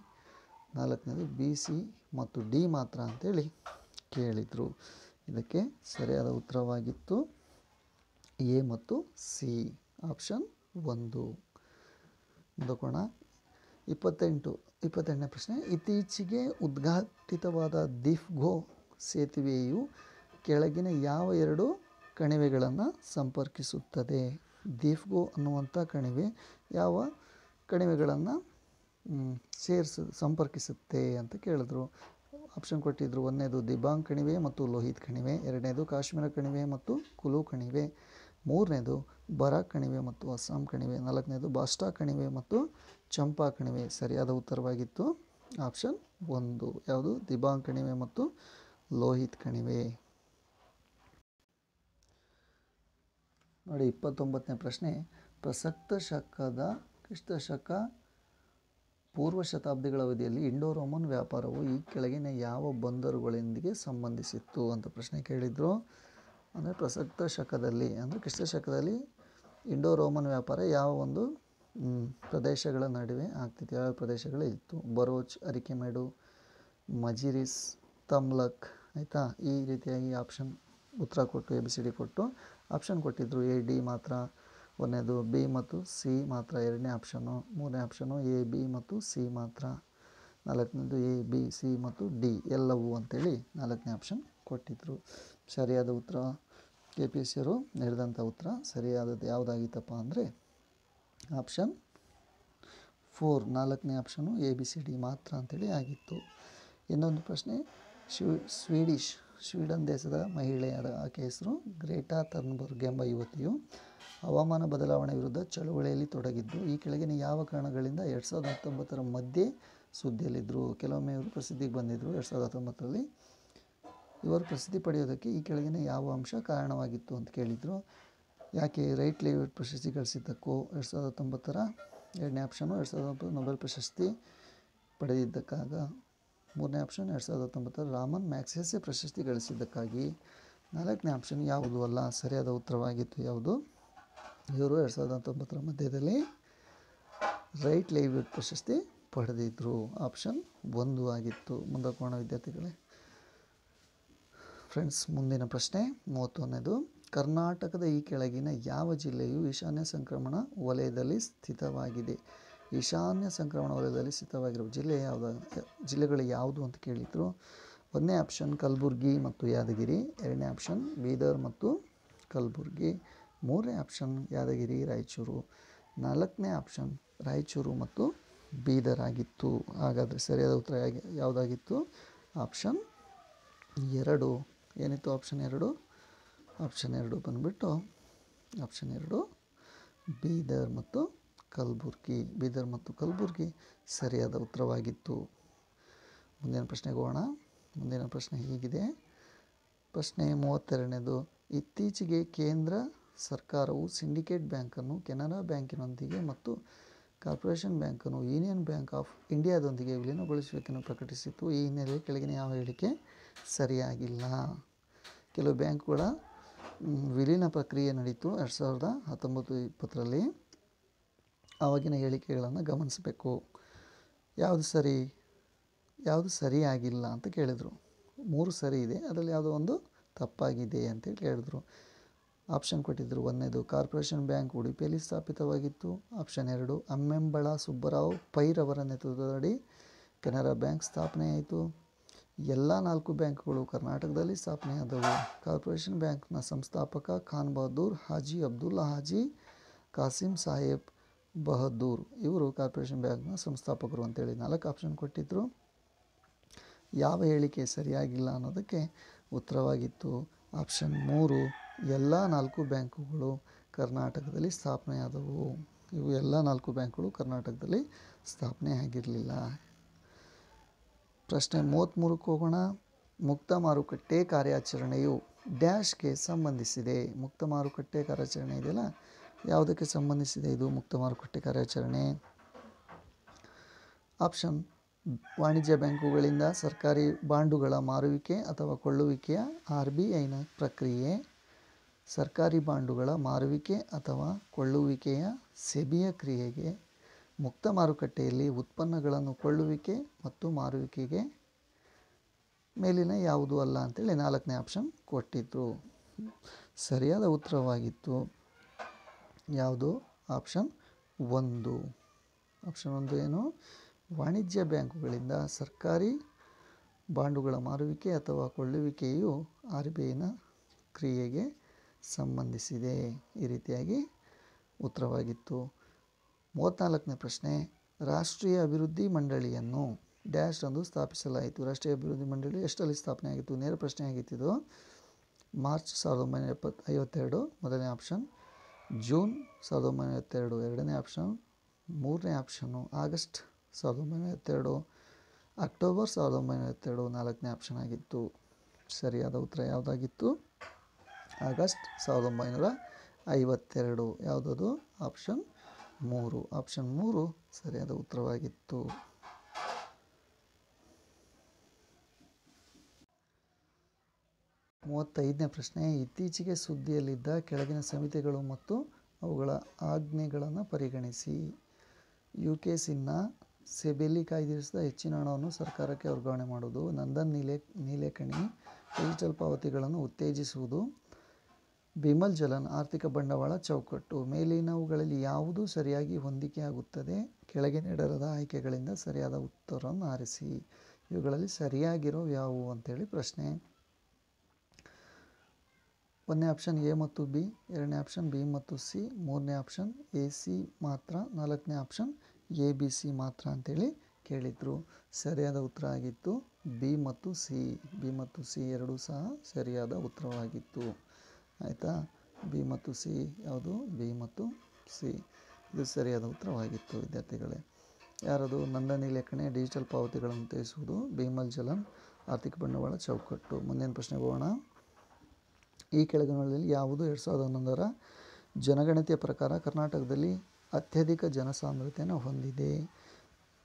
ನಾಲ್ಕನೇದು ಬಿ ಸಿ ಮತ್ತು ಡಿ ಮಾತ್ರ ಅಂತೇಳಿ ಕೇಳಿದರು. ಇದಕ್ಕೆ ಸರಿಯಾದ ಉತ್ತರವಾಗಿತ್ತು ಎ ಮತ್ತು ಸಿ, ಆಪ್ಷನ್ 1. ಮುಂದಕ್ಕೋಣ. 28ನೇ ಪ್ರಶ್ನೆ. ಇತ್ತೀಚೆಗೆ ಉದ್ಘಾಟಿತವಾದ ದಿಫ್ಗೋ ಸೇತುವೆಯು ಕೆಳಗಿನ ಯಾವ 2 ಕಣಿವೆಗಳನ್ನು ಸಂಪರ್ಕಿಸುತ್ತದೆ? ದಿಫ್ಗೋ ಅನ್ನುವಂಥ ಕಣಿವೆ ಯಾವ ಕಣಿವೆಗಳನ್ನು ಸಂಪರ್ಕಿಸುತ್ತೆ ಅಂತ ಕೇಳಿದ್ರು. ಆಪ್ಷನ್ ಕೊಟ್ಟಿದ್ದರು. ಒಂದನೇದು ದಿಬಾಂಗ್ ಕಣಿವೆ ಮತ್ತು ಲೋಹಿತ್ ಕಣಿವೆ, ಎರಡನೇದು ಕಾಶ್ಮೀರ ಕಣಿವೆ ಮತ್ತು ಕುಲು ಕಣಿವೆ, ಮೂರನೇದು ಬರಾಕ್ ಕಣಿವೆ ಮತ್ತು ಅಸ್ಸಾಂ ಕಣಿವೆ, ನಾಲ್ಕನೇದು ಬಾಸ್ಟಾ ಕಣಿವೆ ಮತ್ತು ಚಂಪಾ ಕಣಿವೆ. ಸರಿಯಾದ ಉತ್ತರವಾಗಿತ್ತು ಆಪ್ಷನ್ 1. ಯಾವುದು? ದಿಬಾಂಗ್ ಕಣಿವೆ ಮತ್ತು ಲೋಹಿತ್ ಕಣಿವೆ. ನೋಡಿ 29ನೇ ಪ್ರಶ್ನೆ. ಪ್ರಸಕ್ತ ಶಕದ ಕ್ರಿಸ್ತ ಶಕ ಪೂರ್ವ ಶತಾಬ್ದಿಗಳ ಅವಧಿಯಲ್ಲಿ ಇಂಡೋ ರೋಮನ್ ವ್ಯಾಪಾರವು ಈ ಕೆಳಗಿನ ಯಾವ ಬಂದರುಗಳೊಂದಿಗೆ ಸಂಬಂಧಿಸಿತ್ತು ಅಂತ ಪ್ರಶ್ನೆ ಕೇಳಿದರು. ಅಂದರೆ ಪ್ರಸಕ್ತ ಶಕದಲ್ಲಿ ಅಂದರೆ ಕ್ರಿಸ್ತ ಶಕದಲ್ಲಿ ಇಂಡೋ ರೋಮನ್ ವ್ಯಾಪಾರ ಯಾವ ಒಂದು ಪ್ರದೇಶಗಳ ನಡುವೆ ಆಗ್ತಿತ್ತು, ಯಾವ ಪ್ರದೇಶಗಳಿತ್ತು? ಬರೋಚ್, ಅರಿಕೆಮೆಡು, ಮಜಿರಿಸ್, ತಮ್ಲಕ್. ಆಯಿತಾ? ಈ ರೀತಿಯಾಗಿ ಆಪ್ಷನ್ ಉತ್ತರ ಕೊಟ್ಟು ABCD ಕೊಟ್ಟು ಆಪ್ಷನ್ ಕೊಟ್ಟಿದ್ದರು. A D ಮಾತ್ರ ಒಂದನೇದು, B ಮತ್ತು C ಮಾತ್ರ ಎರಡನೇ ಆಪ್ಷನ್ನು, ಮೂರನೇ ಆಪ್ಷನ್ನು A B ಮತ್ತು C ಮಾತ್ರ, ನಾಲ್ಕನೇದು A B C ಮತ್ತು D ಎಲ್ಲವೂ ಅಂತೇಳಿ ನಾಲ್ಕನೇ ಆಪ್ಷನ್ ಕೊಟ್ಟಿದ್ದರು. ಸರಿಯಾದ ಉತ್ತರ KPSCಯವರು ನೀಡಿದಂಥ ಉತ್ತರ ಸರಿಯಾದದ್ದು ಯಾವುದಾಗಿತ್ತಪ್ಪ ಅಂದರೆ ಆಪ್ಷನ್ 4, ನಾಲ್ಕನೇ ಆಪ್ಷನ್ನು ABCD ಮಾತ್ರ ಅಂತೇಳಿ ಆಗಿತ್ತು. ಇನ್ನೊಂದು ಪ್ರಶ್ನೆ, ಸ್ವೀಡನ್ ದೇಶದ ಮಹಿಳೆಯರ ಆಕೆ ಹೆಸರು ಗ್ರೇಟಾ ಥರ್ನ್ಬರ್ಗ್ ಎಂಬ ಯುವತಿಯು ಹವಾಮಾನ ಬದಲಾವಣೆ ವಿರುದ್ಧ ಚಳುವಳಿಯಲ್ಲಿ ತೊಡಗಿದ್ದು ಈ ಕೆಳಗಿನ ಯಾವ ಕಾರಣಗಳಿಂದ 2019ರ ಮಧ್ಯೆ ಸುದ್ದಿಯಲ್ಲಿದ್ದರು? ಕೆಲವೊಮ್ಮೆ ಇವರು ಪ್ರಸಿದ್ಧಿಗೆ ಬಂದಿದ್ದರು 2019ರಲ್ಲಿ. ಇವರು ಪ್ರಸಿದ್ಧಿ ಪಡೆಯೋದಕ್ಕೆ ಈ ಕೆಳಗಿನ ಯಾವ ಅಂಶ ಕಾರಣವಾಗಿತ್ತು ಅಂತ ಕೇಳಿದರು. ಯಾಕೆ? ರೈಟ್ ಲೈವ್ಲಿಹುಡ್ ಪ್ರಶಸ್ತಿ ಗಳಿಸಿದ್ದಕ್ಕೂ 2019ರ ಎರಡನೇ ಆಪ್ಷನ್ನು 2019 ನೊಬೆಲ್ ಪ್ರಶಸ್ತಿ ಪಡೆದಿದ್ದಕ್ಕಾಗ, ಮೂರನೇ ಆಪ್ಷನ್ 2019ರ ರಾಮನ್ ಮ್ಯಾಗ್ಸೆಸೆ ಪ್ರಶಸ್ತಿ ಗಳಿಸಿದ್ದಕ್ಕಾಗಿ, ನಾಲ್ಕನೇ ಆಪ್ಷನ್ ಯಾವುದು ಅಲ್ಲ. ಸರಿಯಾದ ಉತ್ತರವಾಗಿತ್ತು ಯಾವುದು? ಇವರು 2019ರ ಮಧ್ಯದಲ್ಲಿ ರೈಟ್ ಲೈವ್ಲಿಹುಡ್ ಪ್ರಶಸ್ತಿ ಪಡೆದಿದ್ದರು. ಆಪ್ಷನ್ 1 ಆಗಿತ್ತು. ಮುಂದಕ್ಕೆ ಹೋಗೋಣ ವಿದ್ಯಾರ್ಥಿಗಳೇ. ಫ್ರೆಂಡ್ಸ್, ಮುಂದಿನ ಪ್ರಶ್ನೆ 31ನೇದು. ಕರ್ನಾಟಕದ ಈ ಕೆಳಗಿನ ಯಾವ ಜಿಲ್ಲೆಯು ಈಶಾನ್ಯ ಸಂಕ್ರಮಣ ವಲಯದಲ್ಲಿ ಸ್ಥಿತವಾಗಿದೆ? ಈಶಾನ್ಯ ಸಂಕ್ರಮಣ ವಲಯದಲ್ಲಿ ಸ್ಥಿತವಾಗಿರುವ ಜಿಲ್ಲೆಗಳು ಯಾವುದು ಅಂತ ಕೇಳಿದರು. ಒಂದನೇ ಆಪ್ಷನ್ ಕಲಬುರ್ಗಿ ಮತ್ತು ಯಾದಗಿರಿ, ಎರಡನೇ ಆಪ್ಷನ್ ಬೀದರ್ ಮತ್ತು ಕಲಬುರ್ಗಿ, ಮೂರನೇ ಆಪ್ಷನ್ ಯಾದಗಿರಿ ರಾಯಚೂರು, ನಾಲ್ಕನೇ ಆಪ್ಷನ್ ರಾಯಚೂರು ಮತ್ತು ಬೀದರ್ ಆಗಿತ್ತು. ಹಾಗಾದರೆ ಸರಿಯಾದ ಉತ್ತರ ಯಾವುದಾಗಿತ್ತು? ಆಪ್ಷನ್ 2. ಏನಿತ್ತು ಆಪ್ಷನ್ 2? ಆಪ್ಷನ್ 2 ಬಂದುಬಿಟ್ಟು ಆಪ್ಷನ್ 2 ಬೀದರ್ ಮತ್ತು ಕಲಬುರ್ಗಿ. ಬೀದರ್ ಮತ್ತು ಕಲಬುರ್ಗಿ ಸರಿಯಾದ ಉತ್ತರವಾಗಿತ್ತು. ಮುಂದಿನ ಪ್ರಶ್ನೆಗೆ ಹೋಗೋಣ. ಮುಂದಿನ ಪ್ರಶ್ನೆ ಹೀಗಿದೆ. ಪ್ರಶ್ನೆ 32ನೇದು. ಇತ್ತೀಚೆಗೆ ಕೇಂದ್ರ ಸರ್ಕಾರವು ಸಿಂಡಿಕೇಟ್ ಬ್ಯಾಂಕನ್ನು ಕೆನರಾ ಬ್ಯಾಂಕಿನೊಂದಿಗೆ ಮತ್ತು ಕಾರ್ಪೊರೇಷನ್ ಬ್ಯಾಂಕನ್ನು ಯೂನಿಯನ್ ಬ್ಯಾಂಕ್ ಆಫ್ ಇಂಡಿಯಾದೊಂದಿಗೆ ವಿಲೀನಗೊಳಿಸುವಿಕೆಯನ್ನು ಪ್ರಕಟಿಸಿತು. ಈ ಹಿನ್ನೆಲೆಯಲ್ಲಿ ಕೆಳಗಿನ ಯಾವ ಹೇಳಿಕೆ ಸರಿಯಾಗಿಲ್ಲ? ಕೆಲವು ಬ್ಯಾಂಕುಗಳ ವಿಲೀನ ಪ್ರಕ್ರಿಯೆ ನಡೀತು 2019-20ರಲ್ಲಿ. ಆವಾಗಿನ ಹೇಳಿಕೆಗಳನ್ನು ಗಮನಿಸಬೇಕು. ಯಾವುದು ಸರಿಯಾಗಿಲ್ಲ ಅಂತ ಕೇಳಿದರು. 3 ಸರಿ ಇದೆ, ಅದರಲ್ಲಿ ಯಾವುದೋ ಒಂದು ತಪ್ಪಾಗಿದೆ ಅಂತೇಳಿ ಹೇಳಿದ್ರು. ಆಪ್ಷನ್ ಕೊಟ್ಟಿದ್ದರು. ಒಂದನೇದು ಕಾರ್ಪೊರೇಷನ್ ಬ್ಯಾಂಕ್ ಉಡುಪಿಯಲ್ಲಿ ಸ್ಥಾಪಿತವಾಗಿತ್ತು. ಆಪ್ಷನ್ 2 ಅಮ್ಮೆಂಬಳ ಸುಬ್ಬರಾವ್ ಪೈರವರ ನೇತೃತ್ವದಡಿ ಕೆನರಾ ಬ್ಯಾಂಕ್ ಸ್ಥಾಪನೆಯಾಯಿತು. ಎಲ್ಲ 4 ಬ್ಯಾಂಕ್ಗಳು ಕರ್ನಾಟಕದಲ್ಲಿ ಸ್ಥಾಪನೆಯಾದವು. ಕಾರ್ಪೊರೇಷನ್ ಬ್ಯಾಂಕ್ನ ಸಂಸ್ಥಾಪಕ ಖಾನ್ ಬಹದ್ದೂರ್ ಹಾಜಿ ಅಬ್ದುಲ್ಲಾ ಹಾಜಿ ಕಾಸಿಂ ಸಾಹೇಬ್ ಬಹದ್ದೂರ್, ಇವರು ಕಾರ್ಪೊರೇಷನ್ ಬ್ಯಾಂಕ್ನ ಸಂಸ್ಥಾಪಕರು ಅಂತೇಳಿ 4 ಆಪ್ಷನ್ ಕೊಟ್ಟಿದ್ದರು. ಯಾವ ಹೇಳಿಕೆ ಸರಿಯಾಗಿಲ್ಲ ಅನ್ನೋದಕ್ಕೆ ಉತ್ತರವಾಗಿತ್ತು ಆಪ್ಷನ್ 3. ಎಲ್ಲ 4 ಬ್ಯಾಂಕುಗಳು ಕರ್ನಾಟಕದಲ್ಲಿ ಸ್ಥಾಪನೆಯಾದವು. ಇವು ಎಲ್ಲ 4 ಬ್ಯಾಂಕುಗಳು ಕರ್ನಾಟಕದಲ್ಲಿ ಸ್ಥಾಪನೆ ಆಗಿರಲಿಲ್ಲ. ಪ್ರಶ್ನೆ 33ಕ್ಕೆ ಹೋಗೋಣ. ಮುಕ್ತ ಮಾರುಕಟ್ಟೆ ಕಾರ್ಯಾಚರಣೆಯು ಡ್ಯಾಶ್ಗೆ ಸಂಬಂಧಿಸಿದೆ. ಮುಕ್ತ ಮಾರುಕಟ್ಟೆ ಕಾರ್ಯಾಚರಣೆ ಇದೆಯಲ್ಲ, ಯಾವುದಕ್ಕೆ ಸಂಬಂಧಿಸಿದೆ ಇದು ಮುಕ್ತ ಮಾರುಕಟ್ಟೆ ಕಾರ್ಯಾಚರಣೆ? ಆಪ್ಷನ್ ವಾಣಿಜ್ಯ ಬ್ಯಾಂಕುಗಳಿಂದ ಸರ್ಕಾರಿ ಬಾಂಡುಗಳ ಮಾರುವಿಕೆ ಅಥವಾ ಕೊಳ್ಳುವಿಕೆಯ RBIನ ಪ್ರಕ್ರಿಯೆ, ಸರ್ಕಾರಿ ಬಾಂಡುಗಳ ಮಾರುವಿಕೆ ಅಥವಾ ಕೊಳ್ಳುವಿಕೆಯ ಸೆಬಿಯ ಕ್ರಿಯೆಗೆ, ಮುಕ್ತ ಮಾರುಕಟ್ಟೆಯಲ್ಲಿ ಉತ್ಪನ್ನಗಳನ್ನು ಕೊಳ್ಳುವಿಕೆ ಮತ್ತು ಮಾರುವಿಕೆಗೆ ಮೇಲಿನ ಯಾವುದು ಅಲ್ಲ ಅಂತೇಳಿ 4ನೇ ಆಪ್ಷನ್ ಕೊಟ್ಟಿದ್ರು. ಸರಿಯಾದ ಉತ್ತರವಾಗಿತ್ತು ಯಾವುದು? ಆಪ್ಷನ್ 1. ಆಪ್ಷನ್ 1 ಏನು? ವಾಣಿಜ್ಯ ಬ್ಯಾಂಕುಗಳಿಂದ ಸರ್ಕಾರಿ ಬಾಂಡುಗಳ ಮಾರುವಿಕೆ ಅಥವಾ ಕೊಳ್ಳುವಿಕೆಯು RBIನ ಕ್ರಿಯೆಗೆ ಸಂಬಂಧಿಸಿದೆ. ಈ ರೀತಿಯಾಗಿ ಉತ್ತರವಾಗಿತ್ತು. 34ನೇ ಪ್ರಶ್ನೆ. ರಾಷ್ಟ್ರೀಯ ಅಭಿವೃದ್ಧಿ ಮಂಡಳಿಯನ್ನು ಡ್ಯಾಶ್ ಅಂದು ಸ್ಥಾಪಿಸಲಾಯಿತು. ರಾಷ್ಟ್ರೀಯ ಅಭಿವೃದ್ಧಿ ಮಂಡಳಿ ಎಷ್ಟರಲ್ಲಿ ಸ್ಥಾಪನೆ ಆಗಿತ್ತು? ನೇರ ಪ್ರಶ್ನೆ ಆಗಿತ್ತು. ಮಾರ್ಚ್ 1952 ಮೊದಲನೇ ಆಪ್ಷನ್, ಜೂನ್ 1952 ಎರಡನೇ ಆಪ್ಷನ್, ಮೂರನೇ ಆಪ್ಷನ್ನು ಆಗಸ್ಟ್ 1952, ಅಕ್ಟೋಬರ್ 1952 ನಾಲ್ಕನೇ ಆಪ್ಷನ್ ಆಗಿತ್ತು. ಸರಿಯಾದ ಉತ್ತರ ಯಾವುದಾಗಿತ್ತು? ಆಗಸ್ಟ್ 1952. ಯಾವುದದು? ಆಪ್ಷನ್ 3. ಆಪ್ಷನ್ 3 ಸರಿಯಾದ ಉತ್ತರವಾಗಿತ್ತು. 35ನೇ ಪ್ರಶ್ನೆ, ಇತ್ತೀಚೆಗೆ ಸುದ್ದಿಯಲ್ಲಿದ್ದ ಕೆಳಗಿನ ಸಮಿತಿಗಳು ಮತ್ತು ಅವುಗಳ ಆಜ್ಞೆಗಳನ್ನು ಪರಿಗಣಿಸಿ. UK ಸಿನ್ನ ಸೆಬೆಲಿ ಕಾಯ್ದಿರಿಸಿದ ಹೆಚ್ಚಿನ ಹಣವನ್ನು ಸರ್ಕಾರಕ್ಕೆ ವರ್ಗಾವಣೆ ಮಾಡುವುದು, ನಂದನ್ ನೀಲೇಕಣಿ ಡಿಜಿಟಲ್ ಪಾವತಿಗಳನ್ನು ಉತ್ತೇಜಿಸುವುದು, ಬಿಮಲ್ ಜಲನ್ ಆರ್ಥಿಕ ಬಂಡವಾಳ ಚೌಕಟ್ಟು. ಮೇಲಿನವುಗಳಲ್ಲಿ ಯಾವುದು ಸರಿಯಾಗಿ ಹೊಂದಿಕೆಯಾಗುತ್ತದೆ? ಕೆಳಗೆ ನೀಡಲಾದ ಆಯ್ಕೆಗಳಿಂದ ಸರಿಯಾದ ಉತ್ತರವನ್ನು ಆರಿಸಿ. ಇವುಗಳಲ್ಲಿ ಸರಿಯಾಗಿರೋ ಯಾವುವು ಅಂತೇಳಿ ಪ್ರಶ್ನೆ. 1ನೇ ಆಪ್ಷನ್ ಎ ಮತ್ತು ಬಿ, 2ನೇ ಆಪ್ಷನ್ ಬಿ ಮತ್ತು ಸಿ, 3ನೇ ಆಪ್ಷನ್ ಎ ಸಿ ಮಾತ್ರ, 4ನೇ ಆಪ್ಷನ್ ಎ ಬಿ ಸಿ ಮಾತ್ರ ಅಂತೇಳಿ ಕೇಳಿದರು. ಸರಿಯಾದ ಉತ್ತರ ಆಗಿತ್ತು ಬಿ ಮತ್ತು ಸಿ. ಬಿ ಮತ್ತು ಸಿ ಎರಡೂ ಸಹ ಸರಿಯಾದ ಉತ್ತರವಾಗಿತ್ತು. ಆಯಿತಾ, ಬಿ ಮತ್ತು ಸಿ ಯಾವುದು? ಬಿ ಮತ್ತು ಸಿ ಇದು ಸರಿಯಾದ ಉತ್ತರವಾಗಿತ್ತು ವಿದ್ಯಾರ್ಥಿಗಳೇ. ಯಾರದು? ನಂದನ್ ನೀಲೇಕಣಿ ಡಿಜಿಟಲ್ ಪಾವತಿಗಳನ್ನು ಉತ್ತೇಜಿಸುವುದು, ಬಿಮಲ್ ಜಲನ್ ಆರ್ಥಿಕ ಬಂಡವಾಳ ಚೌಕಟ್ಟು. ಮುಂದಿನ ಪ್ರಶ್ನೆಗೆ ಹೋಗೋಣ. ಈ ಕೆಳಗಿನಗಳಲ್ಲಿ ಯಾವುದು 2011ರ ಜನಗಣತಿಯ ಪ್ರಕಾರ ಕರ್ನಾಟಕದಲ್ಲಿ ಅತ್ಯಧಿಕ ಜನಸಾಂದ್ರತೆಯನ್ನು ಹೊಂದಿದೆ?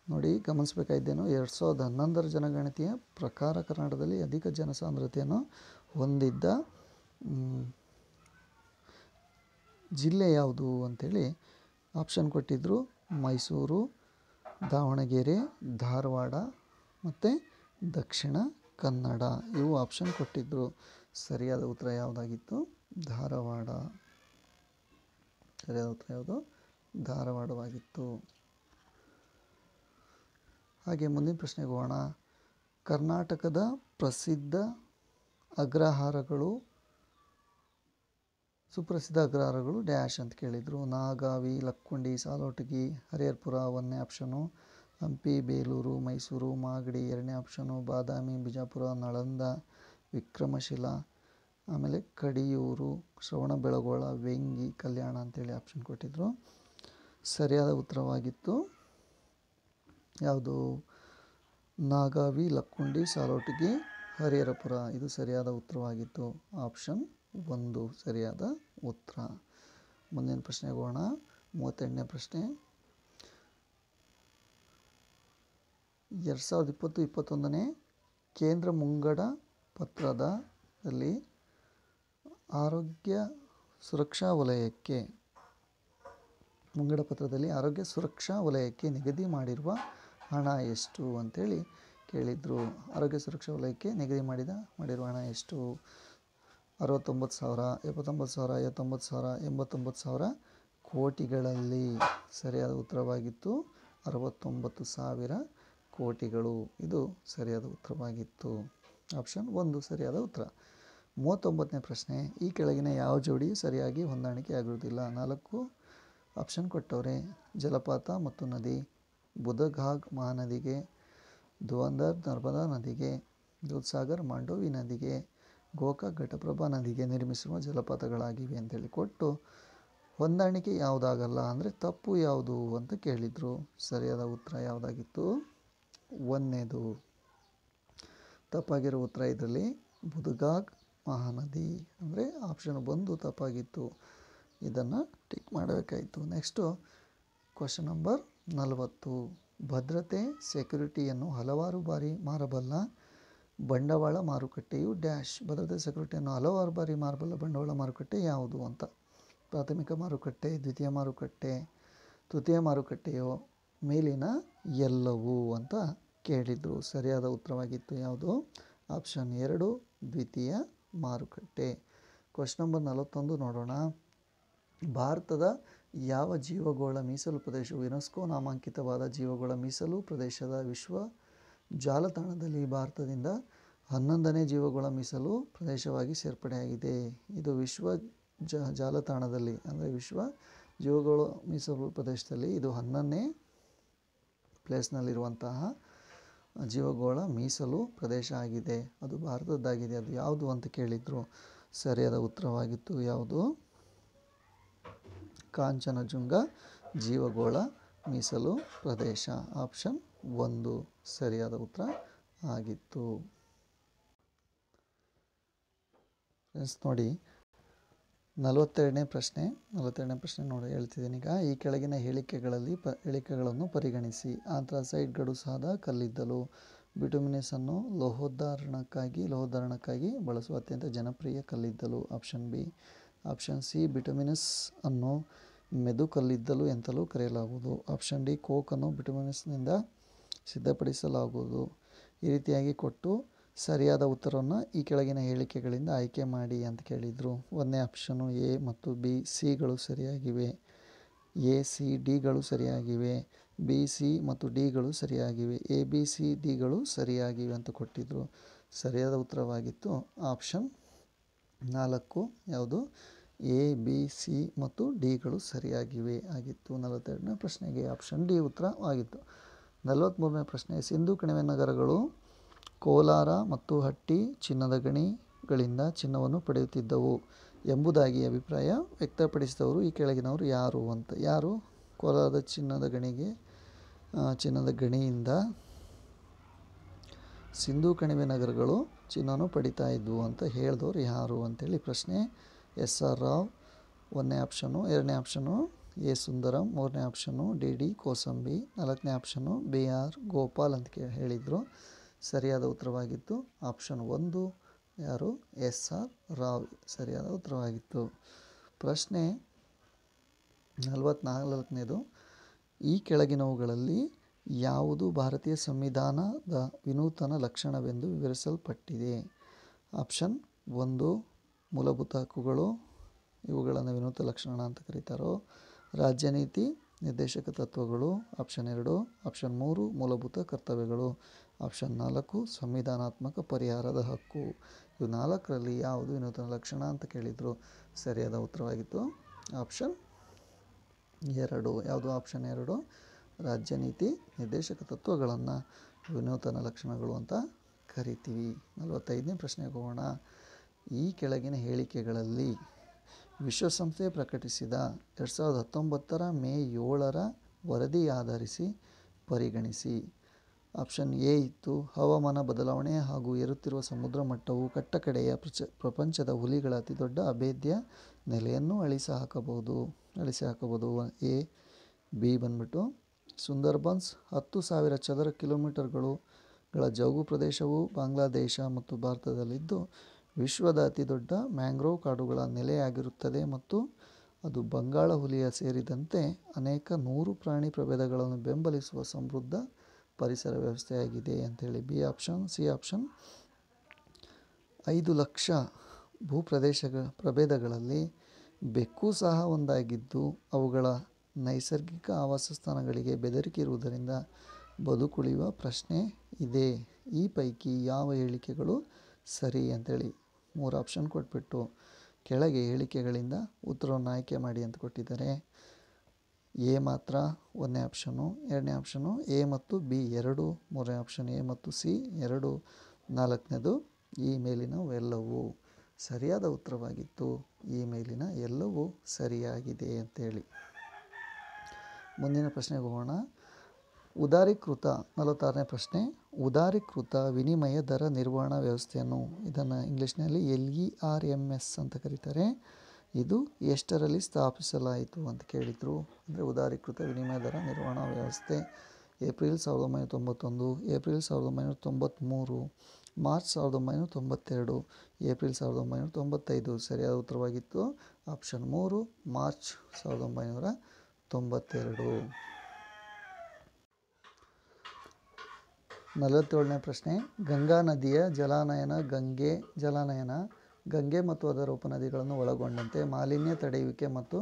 ನೋಡಿ, ಗಮನಿಸಬೇಕಾದ್ದೇನು, 2011ರ ಜನಗಣತಿಯ ಪ್ರಕಾರ ಕರ್ನಾಟಕದಲ್ಲಿ ಅಧಿಕ ಜನಸಾಂದ್ರತೆಯನ್ನು ಹೊಂದಿದ್ದ ಜಿಲ್ಲೆ ಯಾವುದು ಅಂಥೇಳಿ ಆಪ್ಷನ್ ಕೊಟ್ಟಿದ್ದರು. ಮೈಸೂರು, ದಾವಣಗೆರೆ, ಧಾರವಾಡ ಮತ್ತು ದಕ್ಷಿಣ ಕನ್ನಡ ಇವು ಆಪ್ಷನ್ ಕೊಟ್ಟಿದ್ದರು. ಸರಿಯಾದ ಉತ್ತರ ಯಾವುದಾಗಿತ್ತು? ಧಾರವಾಡ. ಸರಿಯಾದ ಉತ್ತರ ಯಾವುದು? ಧಾರವಾಡವಾಗಿತ್ತು. ಹಾಗೆ ಮುಂದಿನ ಪ್ರಶ್ನೆಗೆ ಹೋಗೋಣ. ಕರ್ನಾಟಕದ ಪ್ರಸಿದ್ಧ ಅಗ್ರಹಾರಗಳು, ಸುಪ್ರಸಿದ್ಧ ಅಗ್ರಹಾರಗಳು ಡ್ಯಾಶ್ ಅಂತ ಕೇಳಿದರು. ನಾಗಾವಿ, ಲಕ್ಕುಂಡಿ, ಸಾಲೋಟಗಿ, ಹರಿಹರಪುರ 1ನೇ ಆಪ್ಷನು, ಹಂಪಿ, ಬೇಲೂರು, ಮೈಸೂರು, ಮಾಗಡಿ 2ನೇ ಆಪ್ಷನು, ಬಾದಾಮಿ, ಬಿಜಾಪುರ, ನಳಂದ, ವಿಕ್ರಮಶಿಲಾ, ಆಮೇಲೆ ಕಡಿಯೂರು, ಶ್ರವಣಬೆಳಗೊಳ, ವೆಂಗಿ, ಕಲ್ಯಾಣ ಅಂತೇಳಿ ಆಪ್ಷನ್ ಕೊಟ್ಟಿದ್ದರು. ಸರಿಯಾದ ಉತ್ತರವಾಗಿತ್ತು ಯಾವುದು? ನಾಗಾವಿ, ಲಕ್ಕುಂಡಿ, ಸಾಲೋಟಗಿ, ಹರಿಹರಪುರ ಇದು ಸರಿಯಾದ ಉತ್ತರವಾಗಿತ್ತು. ಆಪ್ಷನ್ 1 ಸರಿಯಾದ ಉತ್ತರ. ಮುಂದಿನ ಪ್ರಶ್ನೆಗೆ ಹೋಗೋಣ. 38ನೇ ಪ್ರಶ್ನೆ, 2020-21ನೇ ಕೇಂದ್ರ ಮುಂಗಡ ಪತ್ರದಲ್ಲಿ ಆರೋಗ್ಯ ಸುರಕ್ಷಾ ವಲಯಕ್ಕೆ ನಿಗದಿ ಮಾಡಿರುವ ಹಣ ಎಷ್ಟು ಅಂತೇಳಿ ಕೇಳಿದರು. ಆರೋಗ್ಯ ಸುರಕ್ಷಾ ವಲಯಕ್ಕೆ ನಿಗದಿ ಮಾಡಿರುವ ಹಣ ಎಷ್ಟು? 69,000, 79,000, 59,000, 89,000 ಕೋಟಿಗಳಲ್ಲಿ. ಸರಿಯಾದ ಉತ್ತರವಾಗಿತ್ತು 69,000 ಕೋಟಿಗಳು. ಇದು ಸರಿಯಾದ ಉತ್ತರವಾಗಿತ್ತು. ಆಪ್ಷನ್ 1 ಸರಿಯಾದ ಉತ್ತರ. 39ನೇ ಪ್ರಶ್ನೆ, ಈ ಕೆಳಗಿನ ಯಾವ ಜೋಡಿ ಸರಿಯಾಗಿ ಹೊಂದಾಣಿಕೆಯಾಗಿರುವುದಿಲ್ಲ? 4 ಆಪ್ಷನ್ ಕೊಟ್ಟವ್ರೆ. ಜಲಪಾತ ಮತ್ತು ನದಿ, ಬುಧಘಾಗ್ ಮಹಾನದಿಗೆ, ಧುವಂಧರ್ ನರ್ಮದಾ ನದಿಗೆ, ದೂದ್ಸಾಗರ್ ಮಾಂಡೋವಿ ನದಿಗೆ, ಗೋಕಾಕ್ ಘಟಪ್ರಭಾ ನದಿಗೆ ನಿರ್ಮಿಸಿರುವ ಜಲಪಾತಗಳಾಗಿವೆ ಅಂತೇಳಿ ಕೊಟ್ಟು ಹೊಂದಾಣಿಕೆ ಯಾವುದಾಗಲ್ಲ ಅಂದರೆ ತಪ್ಪು ಯಾವುದು ಅಂತ ಕೇಳಿದರು. ಸರಿಯಾದ ಉತ್ತರ ಯಾವುದಾಗಿತ್ತು? 1ನೇದು. ತಪ್ಪಾಗಿರೋ ಉತ್ತರ ಇದರಲ್ಲಿ ಬುಧಘಾಗ್ ಮಹಾನದಿ ಅಂದರೆ ಆಪ್ಷನ್ 1 ತಪ್ಪಾಗಿತ್ತು. ಇದನ್ನು ಟಿಕ್ ಮಾಡಬೇಕಾಯಿತು. Next question number 40. ಭದ್ರತೆ ಸೆಕ್ಯುರಿಟಿಯನ್ನು ಹಲವಾರು ಬಾರಿ ಮಾರಬಲ್ಲ ಬಂಡವಾಳ ಮಾರುಕಟ್ಟೆಯು ಡ್ಯಾಶ್. ಭದ್ರತೆ ಸೆಕ್ಯುರಿಟಿಯನ್ನು ಹಲವಾರು ಬಾರಿ ಮಾರಬಲ್ಲ ಬಂಡವಾಳ ಮಾರುಕಟ್ಟೆ ಯಾವುದು ಅಂತ. ಪ್ರಾಥಮಿಕ ಮಾರುಕಟ್ಟೆ, ದ್ವಿತೀಯ ಮಾರುಕಟ್ಟೆ, ತೃತೀಯ ಮಾರುಕಟ್ಟೆಯೋ, ಮೇಲಿನ ಎಲ್ಲವೂ ಅಂತ ಕೇಳಿದರು. ಸರಿಯಾದ ಉತ್ತರವಾಗಿತ್ತು ಯಾವುದು? ಆಪ್ಷನ್ 2 ದ್ವಿತೀಯ ಮಾರುಕಟ್ಟೆ. ಕ್ವಶನ್ ನಂಬರ್ 41 ನೋಡೋಣ. ಭಾರತದ ಯಾವ ಜೀವಗೋಳ ಮೀಸಲು ಪ್ರದೇಶವು ಯುನೆಸ್ಕೋ ನಾಮಾಂಕಿತವಾದ ಜೀವಗೋಳ ಮೀಸಲು ಪ್ರದೇಶದ ವಿಶ್ವ ಜಾಲತಾಣದಲ್ಲಿ ಭಾರತದಿಂದ 11ನೇ ಜೀವಗೋಳ ಮೀಸಲು ಪ್ರದೇಶವಾಗಿ ಸೇರ್ಪಡೆಯಾಗಿದೆ? ಇದು ವಿಶ್ವ ಜಾಲತಾಣದಲ್ಲಿ ಅಂದರೆ ವಿಶ್ವ ಜೀವಗೋಳ ಮೀಸಲು ಪ್ರದೇಶದಲ್ಲಿ ಇದು 11ನೇ ಪ್ಲೇಸ್ನಲ್ಲಿರುವಂತಹ ಜೀವಗೋಳ ಮೀಸಲು ಪ್ರದೇಶ ಆಗಿದೆ. ಅದು ಭಾರತದ್ದಾಗಿದೆ. ಅದು ಯಾವುದು ಅಂತ ಕೇಳಿದರು. ಸರಿಯಾದ ಉತ್ತರವಾಗಿತ್ತು ಯಾವುದು? ಕಾಂಚನಜುಂಗ ಜೀವಗೋಳ ಮೀಸಲು ಪ್ರದೇಶ. ಆಪ್ಷನ್ 1 ಸರಿಯಾದ ಉತ್ತರ ಆಗಿತ್ತು. ಫ್ರೆಂಡ್ಸ್ ನೋಡಿ, 42ನೇ ಪ್ರಶ್ನೆ ನೋಡಿ ಹೇಳ್ತಿದ್ದೀನಿ ಈಗ. ಈ ಕೆಳಗಿನ ಹೇಳಿಕೆಗಳನ್ನು ಪರಿಗಣಿಸಿ. ಆಂಥ್ರಾಸೈಟ್ ಗಡುಸಾದ ಕಲ್ಲಿದ್ದಲು. ಬಿಟುಮಿನಸ್ ಅನ್ನು ಲೋಹೋದ್ಧಾರಣಕ್ಕಾಗಿ ಬಳಸುವ ಅತ್ಯಂತ ಜನಪ್ರಿಯ ಕಲ್ಲಿದ್ದಲು. Option B. Option C. Bituminous ಅನ್ನು ಮೆದು ಕಲ್ಲಿದ್ದಲು ಎಂತಲೂ ಕರೆಯಲಾಗುವುದು. Option D. ಕೋಕನ್ನು ಬಿಟುಮಿನಸ್ನಿಂದ ಸಿದ್ಧಪಡಿಸಲಾಗುವುದು. ಈ ರೀತಿಯಾಗಿ ಕೊಟ್ಟು ಸರಿಯಾದ ಉತ್ತರವನ್ನು ಈ ಕೆಳಗಿನ ಹೇಳಿಕೆಗಳಿಂದ ಆಯ್ಕೆ ಮಾಡಿ ಅಂತ ಕೇಳಿದರು. 1ನೇ ಆಪ್ಷನು ಎ ಮತ್ತು ಬಿ, ಸಿಗಳು ಸರಿಯಾಗಿವೆ. ಎ, ಸಿ, ಡಿಗಳು ಸರಿಯಾಗಿವೆ. ಬಿ, ಸಿ ಮತ್ತು ಡಿಗಳು ಸರಿಯಾಗಿವೆ. ಎ, ಬಿ, ಸಿ, ಡಿಗಳು ಸರಿಯಾಗಿವೆ ಅಂತ ಕೊಟ್ಟಿದ್ದರು. ಸರಿಯಾದ ಉತ್ತರವಾಗಿತ್ತು ಆಪ್ಷನ್ 4. ಯಾವುದು? ಎ, ಬಿ, ಸಿ ಮತ್ತು ಡಿಗಳು ಸರಿಯಾಗಿವೆ ಆಗಿತ್ತು. 42ನೇ ಪ್ರಶ್ನೆಗೆ ಆಪ್ಷನ್ ಡಿ ಉತ್ತರವಾಗಿತ್ತು. 43ನೇ ಪ್ರಶ್ನೆ. ಸಿಂಧೂ ಕಣಿವೆ ನಗರಗಳು ಕೋಲಾರ ಮತ್ತು ಹಟ್ಟಿ ಚಿನ್ನದ ಗಣಿಗಳಿಂದ ಚಿನ್ನವನ್ನು ಪಡೆಯುತ್ತಿದ್ದವು ಎಂಬುದಾಗಿ ಅಭಿಪ್ರಾಯ ವ್ಯಕ್ತಪಡಿಸಿದವರು ಈ ಕೆಳಗಿನವರು ಯಾರು ಅಂತ. ಯಾರು ಕೋಲಾರದ ಚಿನ್ನದ ಗಣಿಯಿಂದ ಸಿಂಧೂ ಕಣಿವೆ ನಗರಗಳು ಚಿನ್ನವನ್ನು ಪಡಿತಾ ಇದ್ವು ಅಂತ ಹೇಳಿದವರು ಯಾರು ಅಂತೇಳಿ ಪ್ರಶ್ನೆ. ಎಸ್ ಆರ್ ರಾವ್ 1ನೇ ಆಪ್ಷನು. 2ನೇ ಆಪ್ಷನು ಎ ಸುಂದರಂ. 3ನೇ ಆಪ್ಷನು ಡಿ ಕೋಸಂಬಿ. 4ನೇ ಆಪ್ಷನು ಬಿ ಆರ್ ಗೋಪಾಲ್ ಅಂತ ಹೇಳಿದರು. ಸರಿಯಾದ ಉತ್ತರವಾಗಿತ್ತು ಆಪ್ಷನ್ 1. ಯಾರು? ಎಸ್ ಆರ್ ರಾವ್ ಸರಿಯಾದ ಉತ್ತರವಾಗಿತ್ತು. ಪ್ರಶ್ನೆ 44ನೇದು. ಈ ಕೆಳಗಿನವುಗಳಲ್ಲಿ ಯಾವುದು ಭಾರತೀಯ ಸಂವಿಧಾನದ ವಿನೂತನ ಲಕ್ಷಣವೆಂದು ವಿವರಿಸಲ್ಪಟ್ಟಿದೆ? ಆಪ್ಷನ್ 1 ಮೂಲಭೂತ ಹಕ್ಕುಗಳು, ಇವುಗಳನ್ನು ವಿನೂತನ ಲಕ್ಷಣ ಅಂತ ಕರೀತಾರೋ. ರಾಜ್ಯನೀತಿ ನಿರ್ದೇಶಕ ತತ್ವಗಳು. ಆಪ್ಷನ್ 2. ಆಪ್ಷನ್ 3 ಮೂಲಭೂತ ಕರ್ತವ್ಯಗಳು. ಆಪ್ಷನ್ 4 ಸಂವಿಧಾನಾತ್ಮಕ ಪರಿಹಾರದ ಹಕ್ಕು. ಇವು 4ರಲ್ಲಿ ಯಾವುದು ವಿನೂತನ ಲಕ್ಷಣ ಅಂತ ಕೇಳಿದರು. ಸರಿಯಾದ ಉತ್ತರವಾಗಿತ್ತು ಆಪ್ಷನ್ 2. ಯಾವುದು? ಆಪ್ಷನ್ 2 ರಾಜ್ಯನೀತಿ ನಿರ್ದೇಶಕ ತತ್ವಗಳನ್ನು ವಿನೂತನ ಲಕ್ಷಣಗಳು ಅಂತ ಕರಿತೀವಿ. 45ನೇ ಪ್ರಶ್ನೆಗೆ ಹೋಗೋಣ. ಈ ಕೆಳಗಿನ ಹೇಳಿಕೆಗಳಲ್ಲಿ ವಿಶ್ವಸಂಸ್ಥೆ ಪ್ರಕಟಿಸಿದ 2019 ಮೇ 7ರ ವರದಿ ಆಧರಿಸಿ ಪರಿಗಣಿಸಿ. ಆಪ್ಷನ್ ಎ ಇತ್ತು. ಹವಾಮಾನ ಬದಲಾವಣೆ ಹಾಗೂ ಏರುತ್ತಿರುವ ಸಮುದ್ರ ಮಟ್ಟವು ಕಟ್ಟಕಡೆಯ ಪ್ರಪಂಚದ ಹುಲಿಗಳ ಅತಿದೊಡ್ಡ ಅಭೇದ್ಯ ನೆಲೆಯನ್ನು ಅಳಿಸಿ ಹಾಕಬಹುದು. ಎ. ಬಿ ಬಂದ್ಬಿಟ್ಟು ಸುಂದರ್ಬನ್ಸ್ 10,000 ಚದರ ಕಿಲೋಮೀಟರ್ಗಳ ಜೌಗು ಪ್ರದೇಶವು ಬಾಂಗ್ಲಾದೇಶ ಮತ್ತು ಭಾರತದಲ್ಲಿದ್ದು ವಿಶ್ವದ ಅತಿದೊಡ್ಡ ಮ್ಯಾಂಗ್ರೋವ್ ಕಾಡುಗಳ ನೆಲೆಯಾಗಿರುತ್ತದೆ ಮತ್ತು ಅದು ಬಂಗಾಳ ಹುಲಿಯ ಸೇರಿದಂತೆ ಅನೇಕ 100 ಪ್ರಾಣಿ ಪ್ರಭೇದಗಳನ್ನು ಬೆಂಬಲಿಸುವ ಸಮೃದ್ಧ ಪರಿಸರ ವ್ಯವಸ್ಥೆಯಾಗಿದೆ ಅಂತೇಳಿ. B option. C option. 5 lakh ಪ್ರಭೇದಗಳಲ್ಲಿ ಬೆಕ್ಕು ಸಹ ಒಂದಾಗಿದ್ದು ಅವುಗಳ ನೈಸರ್ಗಿಕ ಆವಾಸಸ್ಥಾನಗಳಿಗೆ ಬೆದರಿಕೆ ಇರುವುದರಿಂದ ಬದುಕುಳಿಯುವ ಪ್ರಶ್ನೆ ಇದೆ. ಈ ಪೈಕಿ ಯಾವ ಹೇಳಿಕೆಗಳು ಸರಿ ಅಂತೇಳಿ 3 ಆಪ್ಷನ್ ಕೊಟ್ಬಿಟ್ಟು ಕೆಳಗೆ ಹೇಳಿಕೆಗಳಿಂದ ಉತ್ತರವನ್ನು ಆಯ್ಕೆ ಮಾಡಿ ಅಂತ ಕೊಟ್ಟಿದ್ದಾರೆ. ಎ ಮಾತ್ರ 1ನೇ ಆಪ್ಷನು. 2ನೇ ಆಪ್ಷನು ಎ ಮತ್ತು ಬಿ 2. 3ನೇ ಆಪ್ಷನ್ ಎ ಮತ್ತು ಸಿ 2. 4ನೇದು ಈ ಮೇಲಿನವೆಲ್ಲವೂ. ಸರಿಯಾದ ಉತ್ತರವಾಗಿತ್ತು ಈ ಮೇಲಿನ ಎಲ್ಲವೂ ಸರಿಯಾಗಿದೆ ಅಂತೇಳಿ. ಮುಂದಿನ ಪ್ರಶ್ನೆಗೆ ಹೋಗೋಣ. ಉದಾರೀಕೃತ 46ನೇ ಪ್ರಶ್ನೆ. ಉದಾರೀಕೃತ ವಿನಿಮಯ ದರ ನಿರ್ವಹಣಾ ವ್ಯವಸ್ಥೆಯನ್ನು, ಇದನ್ನು ಇಂಗ್ಲೀಷ್ನಲ್ಲಿ LERMS ಅಂತ ಕರೀತಾರೆ, ಇದು ಎಷ್ಟರಲ್ಲಿ ಸ್ಥಾಪಿಸಲಾಯಿತು ಅಂತ ಕೇಳಿದರು. ಅಂದರೆ ಉದಾರೀಕೃತ ವಿನಿಮಯ ದರ ನಿರ್ವಹಣಾ ವ್ಯವಸ್ಥೆ ಏಪ್ರಿಲ್ 1991, ಏಪ್ರಿಲ್ 1993, ಮಾರ್ಚ್ 1992, ಏಪ್ರಿಲ್ 1995. ಸರಿಯಾದ ಉತ್ತರವಾಗಿತ್ತು ಆಪ್ಷನ್ 3 ಮಾರ್ಚ್ 1992. 47ನೇ ಪ್ರಶ್ನೆ. ಗಂಗಾ ನದಿಯ ಗಂಗೆ ಮತ್ತು ಅದರ ಉಪನದಿಗಳನ್ನು ಒಳಗೊಂಡಂತೆ ಮಾಲಿನ್ಯ ತಡೆಯುವಿಕೆ ಮತ್ತು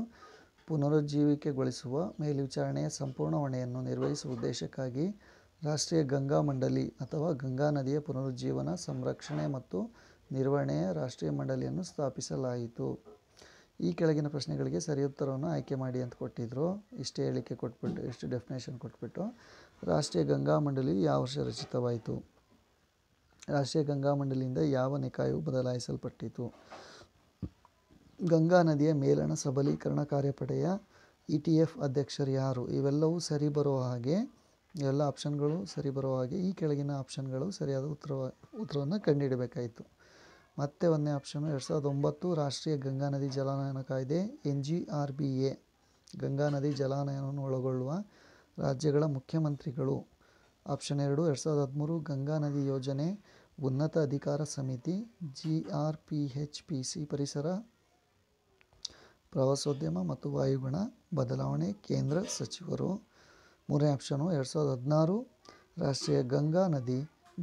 ಪುನರುಜ್ಜೀವಿಕೆಗೊಳಿಸುವ ಮೇಲ್ವಿಚಾರಣೆಯ ಸಂಪೂರ್ಣ ಹೊಣೆಯನ್ನು ನಿರ್ವಹಿಸುವ ಉದ್ದೇಶಕ್ಕಾಗಿ ರಾಷ್ಟ್ರೀಯ ಗಂಗಾ ಮಂಡಳಿ ಅಥವಾ ಗಂಗಾ ನದಿಯ ಪುನರುಜ್ಜೀವನ, ಸಂರಕ್ಷಣೆ ಮತ್ತು ನಿರ್ವಹಣೆಯ ರಾಷ್ಟ್ರೀಯ ಮಂಡಳಿಯನ್ನು ಸ್ಥಾಪಿಸಲಾಯಿತು. ಈ ಕೆಳಗಿನ ಪ್ರಶ್ನೆಗಳಿಗೆ ಸರಿ ಉತ್ತರವನ್ನು ಆಯ್ಕೆ ಮಾಡಿ ಅಂತ ಕೊಟ್ಟಿದ್ರು. ಇಷ್ಟೇ ಹೇಳಿಕೆ ಕೊಟ್ಬಿಟ್ಟು, ಇಷ್ಟು ಡೆಫಿನೇಷನ್ ಕೊಟ್ಬಿಟ್ಟು ರಾಷ್ಟ್ರೀಯ ಗಂಗಾ ಮಂಡಳಿಯು ಯಾವ ವರ್ಷ ರಚಿತವಾಯಿತು? ರಾಷ್ಟ್ರೀಯ ಗಂಗಾ ಮಂಡಳಿಯಿಂದ ಯಾವ ನಿಕಾಯವು ಬದಲಾಯಿಸಲ್ಪಟ್ಟಿತು? ಗಂಗಾ ನದಿಯ ಮೇಲಣ ಸಬಲೀಕರಣ ಕಾರ್ಯಪಡೆಯ ETF ಅಧ್ಯಕ್ಷರು ಯಾರು? ಇವೆಲ್ಲವೂ ಸರಿ ಬರೋ ಹಾಗೆ, ಇವೆಲ್ಲ ಆಪ್ಷನ್ಗಳು ಸರಿ ಬರೋ ಹಾಗೆ ಈ ಕೆಳಗಿನ ಆಪ್ಷನ್ಗಳು ಸರಿಯಾದ ಉತ್ತರವನ್ನು ಕಂಡುಹಿಡಬೇಕಾಯಿತು. ಮತ್ತೆ ಒಂದನೇ ಆಪ್ಷನು 2009 ರಾಷ್ಟ್ರೀಯ ಗಂಗಾ ನದಿ ಜಲಾನಯನ ಕಾಯ್ದೆ NGRBA ಗಂಗಾ ನದಿ ಜಲಾನಯನವನ್ನು ಒಳಗೊಳ್ಳುವ ರಾಜ್ಯಗಳ ಮುಖ್ಯಮಂತ್ರಿಗಳು. ಆಪ್ಷನ್ 2 2013 ಗಂಗಾ ನದಿ ಯೋಜನೆ ಉನ್ನತ ಅಧಿಕಾರ ಸಮಿತಿ GRPHPC ಪರಿಸರ ಪ್ರವಾಸೋದ್ಯಮ ಮತ್ತು ವಾಯುಗುಣ ಬದಲಾವಣೆ ಕೇಂದ್ರ ಸಚಿವರು. ಮೂರನೇ ಆಪ್ಷನು 2016 ರಾಷ್ಟ್ರೀಯ ಗಂಗಾ ನದಿ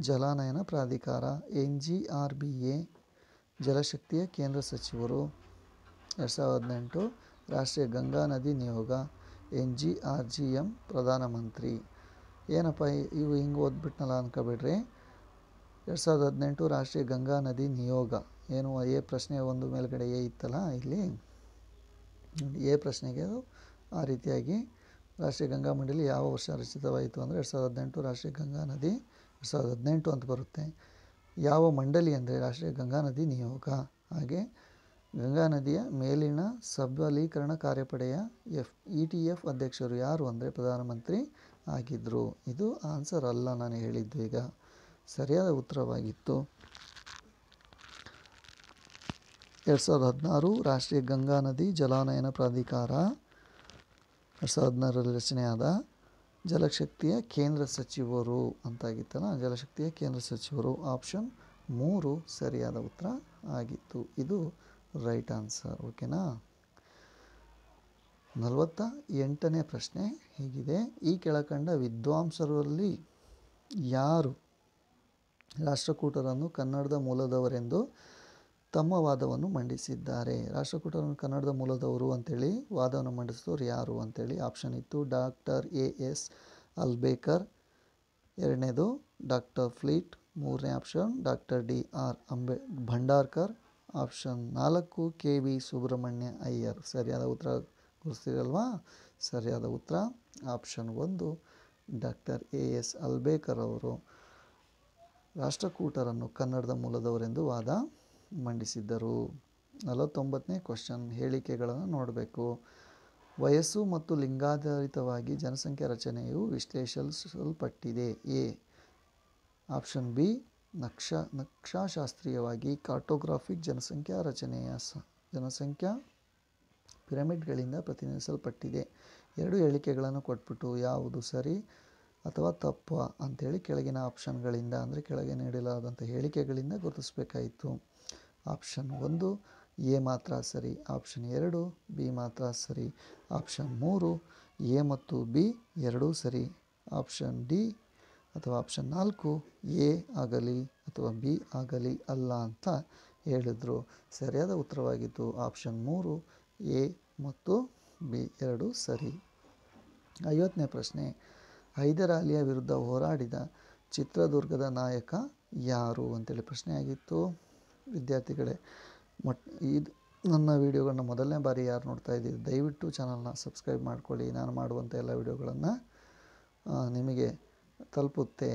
ಜಲಾನಯನ ಪ್ರಾಧಿಕಾರ NGRBA ಜಲಶಕ್ತಿಯ ಕೇಂದ್ರ ಸಚಿವರು. 2018 ರಾಷ್ಟ್ರೀಯ ಗಂಗಾ ನದಿ ನಿಯೋಗ NGRGM ಪ್ರಧಾನಮಂತ್ರಿ. ಏನಪ್ಪ ಇವು ಹಿಂಗೆ ಓದ್ಬಿಟ್ನಲ್ಲ ಅನ್ಕೋಬೇಡ್ರಿ. 2018 ರಾಷ್ಟ್ರೀಯ ಗಂಗಾ ನದಿ ನಿಯೋಗ ಏನು ಎ ಪ್ರಶ್ನೆ ಒಂದು ಮೇಲ್ಗಡೆ ಎ ಇತ್ತಲ್ಲ, ಇಲ್ಲಿ ಎ ಪ್ರಶ್ನೆಗೆ ಅದು ಆ ರೀತಿಯಾಗಿ ರಾಷ್ಟ್ರೀಯ ಗಂಗಾ ಮಂಡಳಿ ಯಾವ ವರ್ಷ ರಚಿತವಾಯಿತು ಅಂದರೆ 2018 ರಾಷ್ಟ್ರೀಯ ಗಂಗಾ ನದಿ 2018 ಅಂತ ಬರುತ್ತೆ. ಯಾವ ಮಂಡಳಿ ಅಂದರೆ ರಾಷ್ಟ್ರೀಯ ಗಂಗಾ ನದಿ ನಿಯೋಗ. ಹಾಗೆ ಗಂಗಾ ನದಿಯ ಮೇಲಿನ ಸಬಲೀಕರಣ ಕಾರ್ಯಪಡೆಯ ETF ಅಧ್ಯಕ್ಷರು ಯಾರು ಅಂದರೆ ಪ್ರಧಾನಮಂತ್ರಿ ಆಗಿದ್ದರು. ಇದು ಆನ್ಸರ್ ಅಲ್ಲ, ನಾನು ಹೇಳಿದ್ದು ಈಗ ಸರಿಯಾದ ಉತ್ತರವಾಗಿತ್ತು. 2016 ರಾಷ್ಟ್ರೀಯ ಗಂಗಾ ನದಿ ಜಲಾನಯನ ಪ್ರಾಧಿಕಾರ 2016ರಲ್ಲಿ ರಚನೆಯಾದ ಜಲಶಕ್ತಿಯ ಕೇಂದ್ರ ಸಚಿವರು ಅಂತಾಗಿತ್ತಲ್ಲ, ಜಲಶಕ್ತಿಯ ಕೇಂದ್ರ ಸಚಿವರು. ಆಪ್ಷನ್ 3 ಸರಿಯಾದ ಉತ್ತರ ಆಗಿತ್ತು. ಇದು ರೈಟ್ ಆನ್ಸರ್. ಓಕೆನಾ. 48ನೇ ಪ್ರಶ್ನೆ ಹೀಗಿದೆ. ಈ ಕೆಳಕಂಡ ವಿದ್ವಾಂಸರಲ್ಲಿ ಯಾರು ರಾಷ್ಟ್ರಕೂಟರನ್ನು ಕನ್ನಡದ ಮೂಲದವರೆಂದು ತಮ್ಮ ವಾದವನ್ನು ಮಂಡಿಸಿದ್ದಾರೆ? ರಾಷ್ಟ್ರಕೂಟರನ್ನು ಕನ್ನಡದ ಮೂಲದವರು ಅಂತೇಳಿ ವಾದವನ್ನು ಮಂಡಿಸಿದವರು ಯಾರು ಅಂತೇಳಿ ಆಪ್ಷನ್ ಇತ್ತು. ಡಾಕ್ಟರ್ AS ಅಲ್ಬೇಕರ್, ಎರಡನೇದು ಡಾಕ್ಟರ್ ಫ್ಲೀಟ್, ಮೂರನೇ option doctor DR Bhandarkar, option 4 KV Subrahmanya Iyer. ಸರಿಯಾದ ಉತ್ತರ ಗುರುತಿಸಿರಲ್ವಾ? ಸರಿಯಾದ ಉತ್ತರ ಆಪ್ಷನ್ 1 ಡಾಕ್ಟರ್ AS ಅಲ್ಬೇಕರ್ ಅವರು ರಾಷ್ಟ್ರಕೂಟರನ್ನು ಕನ್ನಡದ ಮೂಲದವರೆಂದು ವಾದ ಮಂಡಿಸಿದ್ದರು. 49ನೇ ಕ್ವಶನ್ ಹೇಳಿಕೆಗಳನ್ನು ನೋಡಬೇಕು. ವಯಸ್ಸು ಮತ್ತು ಲಿಂಗಾಧಾರಿತವಾಗಿ ಜನಸಂಖ್ಯಾ ರಚನೆಯು ವಿಶ್ಲೇಷಿಸಲ್ಪಟ್ಟಿದೆ. ಎ ಆಪ್ಷನ್ ಬಿ ನಕ್ಷಾಶಾಸ್ತ್ರೀಯವಾಗಿ ಕಾರ್ಟೋಗ್ರಾಫಿಕ್ ಜನಸಂಖ್ಯಾ ರಚನೆಯ ಜನಸಂಖ್ಯಾ ಪಿರಮಿಡ್ಗಳಿಂದ ಪ್ರತಿನಿಧಿಸಲ್ಪಟ್ಟಿದೆ. ಎರಡು ಹೇಳಿಕೆಗಳನ್ನು ಕೊಟ್ಬಿಟ್ಟು ಯಾವುದು ಸರಿ ಅಥವಾ ತಪ್ಪು ಅಂಥೇಳಿ ಕೆಳಗಿನ ಆಪ್ಷನ್ಗಳಿಂದ ಅಂದರೆ ಕೆಳಗೆ ನೀಡಲಾದಂಥ ಹೇಳಿಕೆಗಳಿಂದ ಗುರುತಿಸಬೇಕಾಯಿತು. ಆಪ್ಷನ್ 1 ಎ ಮಾತ್ರ ಸರಿ, ಆಪ್ಷನ್ 2 ಬಿ ಮಾತ್ರ ಸರಿ, ಆಪ್ಷನ್ 3 ಎ ಮತ್ತು ಬಿ ಎರಡೂ ಸರಿ, ಆಪ್ಷನ್ ಡಿ ಅಥವಾ ಆಪ್ಷನ್ 4 ಎ ಆಗಲಿ ಅಥವಾ ಬಿ ಆಗಲಿ ಅಲ್ಲ ಅಂತ ಹೇಳಿದರು. ಸರಿಯಾದ ಉತ್ತರವಾಗಿತ್ತು ಆಪ್ಷನ್ 3 ಎ ಮತ್ತು ಬಿ ಎರಡೂ ಸರಿ. 50ನೇ ಪ್ರಶ್ನೆ ಹೈದರಾಲಿಯ ವಿರುದ್ಧ ಹೋರಾಡಿದ ಚಿತ್ರದುರ್ಗದ ನಾಯಕ ಯಾರು ಅಂತೇಳಿ ಪ್ರಶ್ನೆ ಆಗಿತ್ತು. ವಿದ್ಯಾರ್ಥಿಗಳೇ, ಇದು ನನ್ನ ವೀಡಿಯೋಗಳನ್ನ ಮೊದಲನೇ ಬಾರಿ ಯಾರು ನೋಡ್ತಾ ಇದ್ದೀರಿ ದಯವಿಟ್ಟು ಚಾನಲ್ನ ಸಬ್ಸ್ಕ್ರೈಬ್ ಮಾಡ್ಕೊಳ್ಳಿ. ನಾನು ಮಾಡುವಂಥ ಎಲ್ಲ ವೀಡಿಯೋಗಳನ್ನು ನಿಮಗೆ ತಲುಪುತ್ತೆ.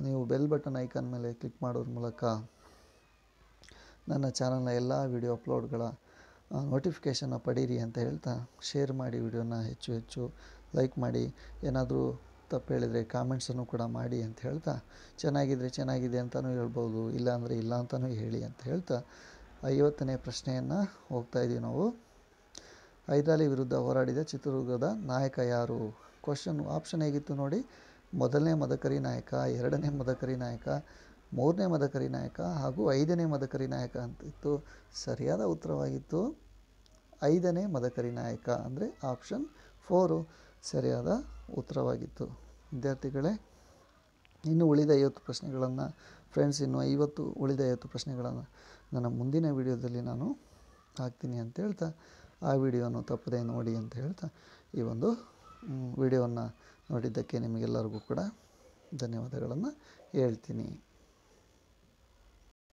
ನೀವು ಬೆಲ್ ಬಟನ್ ಐಕಾನ್ ಮೇಲೆ ಕ್ಲಿಕ್ ಮಾಡೋದ್ರ ಮೂಲಕ ನನ್ನ ಚಾನಲ್ನ ಎಲ್ಲ ವೀಡಿಯೋ ಅಪ್ಲೋಡ್ಗಳ ನೋಟಿಫಿಕೇಷನ್ನ ಪಡೀರಿ ಅಂತ ಹೇಳ್ತಾ ಶೇರ್ ಮಾಡಿ, ವಿಡಿಯೋನ ಹೆಚ್ಚು ಲೈಕ್ ಮಾಡಿ, ಏನಾದರೂ ತಪ್ಪು ಹೇಳಿದರೆ ಕಾಮೆಂಟ್ಸನ್ನು ಕೂಡ ಮಾಡಿ ಅಂತ ಹೇಳ್ತಾ, ಚೆನ್ನಾಗಿದ್ದರೆ ಚೆನ್ನಾಗಿದೆ ಅಂತಲೂ ಹೇಳ್ಬೋದು, ಇಲ್ಲ ಅಂದರೆ ಇಲ್ಲ ಅಂತಲೂ ಹೇಳಿ ಅಂತ ಹೇಳ್ತಾ 50ನೇ ಪ್ರಶ್ನೆಯನ್ನು ಹೋಗ್ತಾ ಇದ್ದೀವಿ ನಾವು. ಹೈದರಾಲಿ ವಿರುದ್ಧ ಹೋರಾಡಿದ ಚಿತ್ರದುರ್ಗದ ನಾಯಕ ಯಾರು? ಆಪ್ಷನ್ ಹೇಗಿತ್ತು ನೋಡಿ. ಮೊದಲನೇ ಮದಕರಿ ನಾಯಕ, ಎರಡನೇ ಮದಕರಿ ನಾಯಕ, ಮೂರನೇ ಮದಕರಿ ನಾಯಕ ಹಾಗೂ 5ನೇ ಮದಕರಿ ನಾಯಕ ಅಂತಿತ್ತು. ಸರಿಯಾದ ಉತ್ತರವಾಗಿತ್ತು 5ನೇ ಮದಕರಿ ನಾಯಕ ಅಂದರೆ ಆಪ್ಷನ್ 4 ಸರಿಯಾದ ಉತ್ತರವಾಗಿತ್ತು. ವಿದ್ಯಾರ್ಥಿಗಳೇ, ಇನ್ನು ಉಳಿದ 50 ಪ್ರಶ್ನೆಗಳನ್ನು ಫ್ರೆಂಡ್ಸ್, ಇನ್ನು 50 ಉಳಿದ 50 ಪ್ರಶ್ನೆಗಳನ್ನು ನನ್ನ ಮುಂದಿನ ವಿಡಿಯೋದಲ್ಲಿ ನಾನು ಹಾಕ್ತೀನಿ ಅಂತ ಹೇಳ್ತಾ ಆ ವಿಡಿಯೋನು ತಪ್ಪದೇ ನೋಡಿ ಅಂತ ಹೇಳ್ತಾ ಈ ಒಂದು ವಿಡಿಯೋವನ್ನು ನೋಡಿದ್ದಕ್ಕೆ ನಿಮಗೆಲ್ಲರಿಗೂ ಕೂಡ ಧನ್ಯವಾದಗಳನ್ನು ಹೇಳ್ತೀನಿ.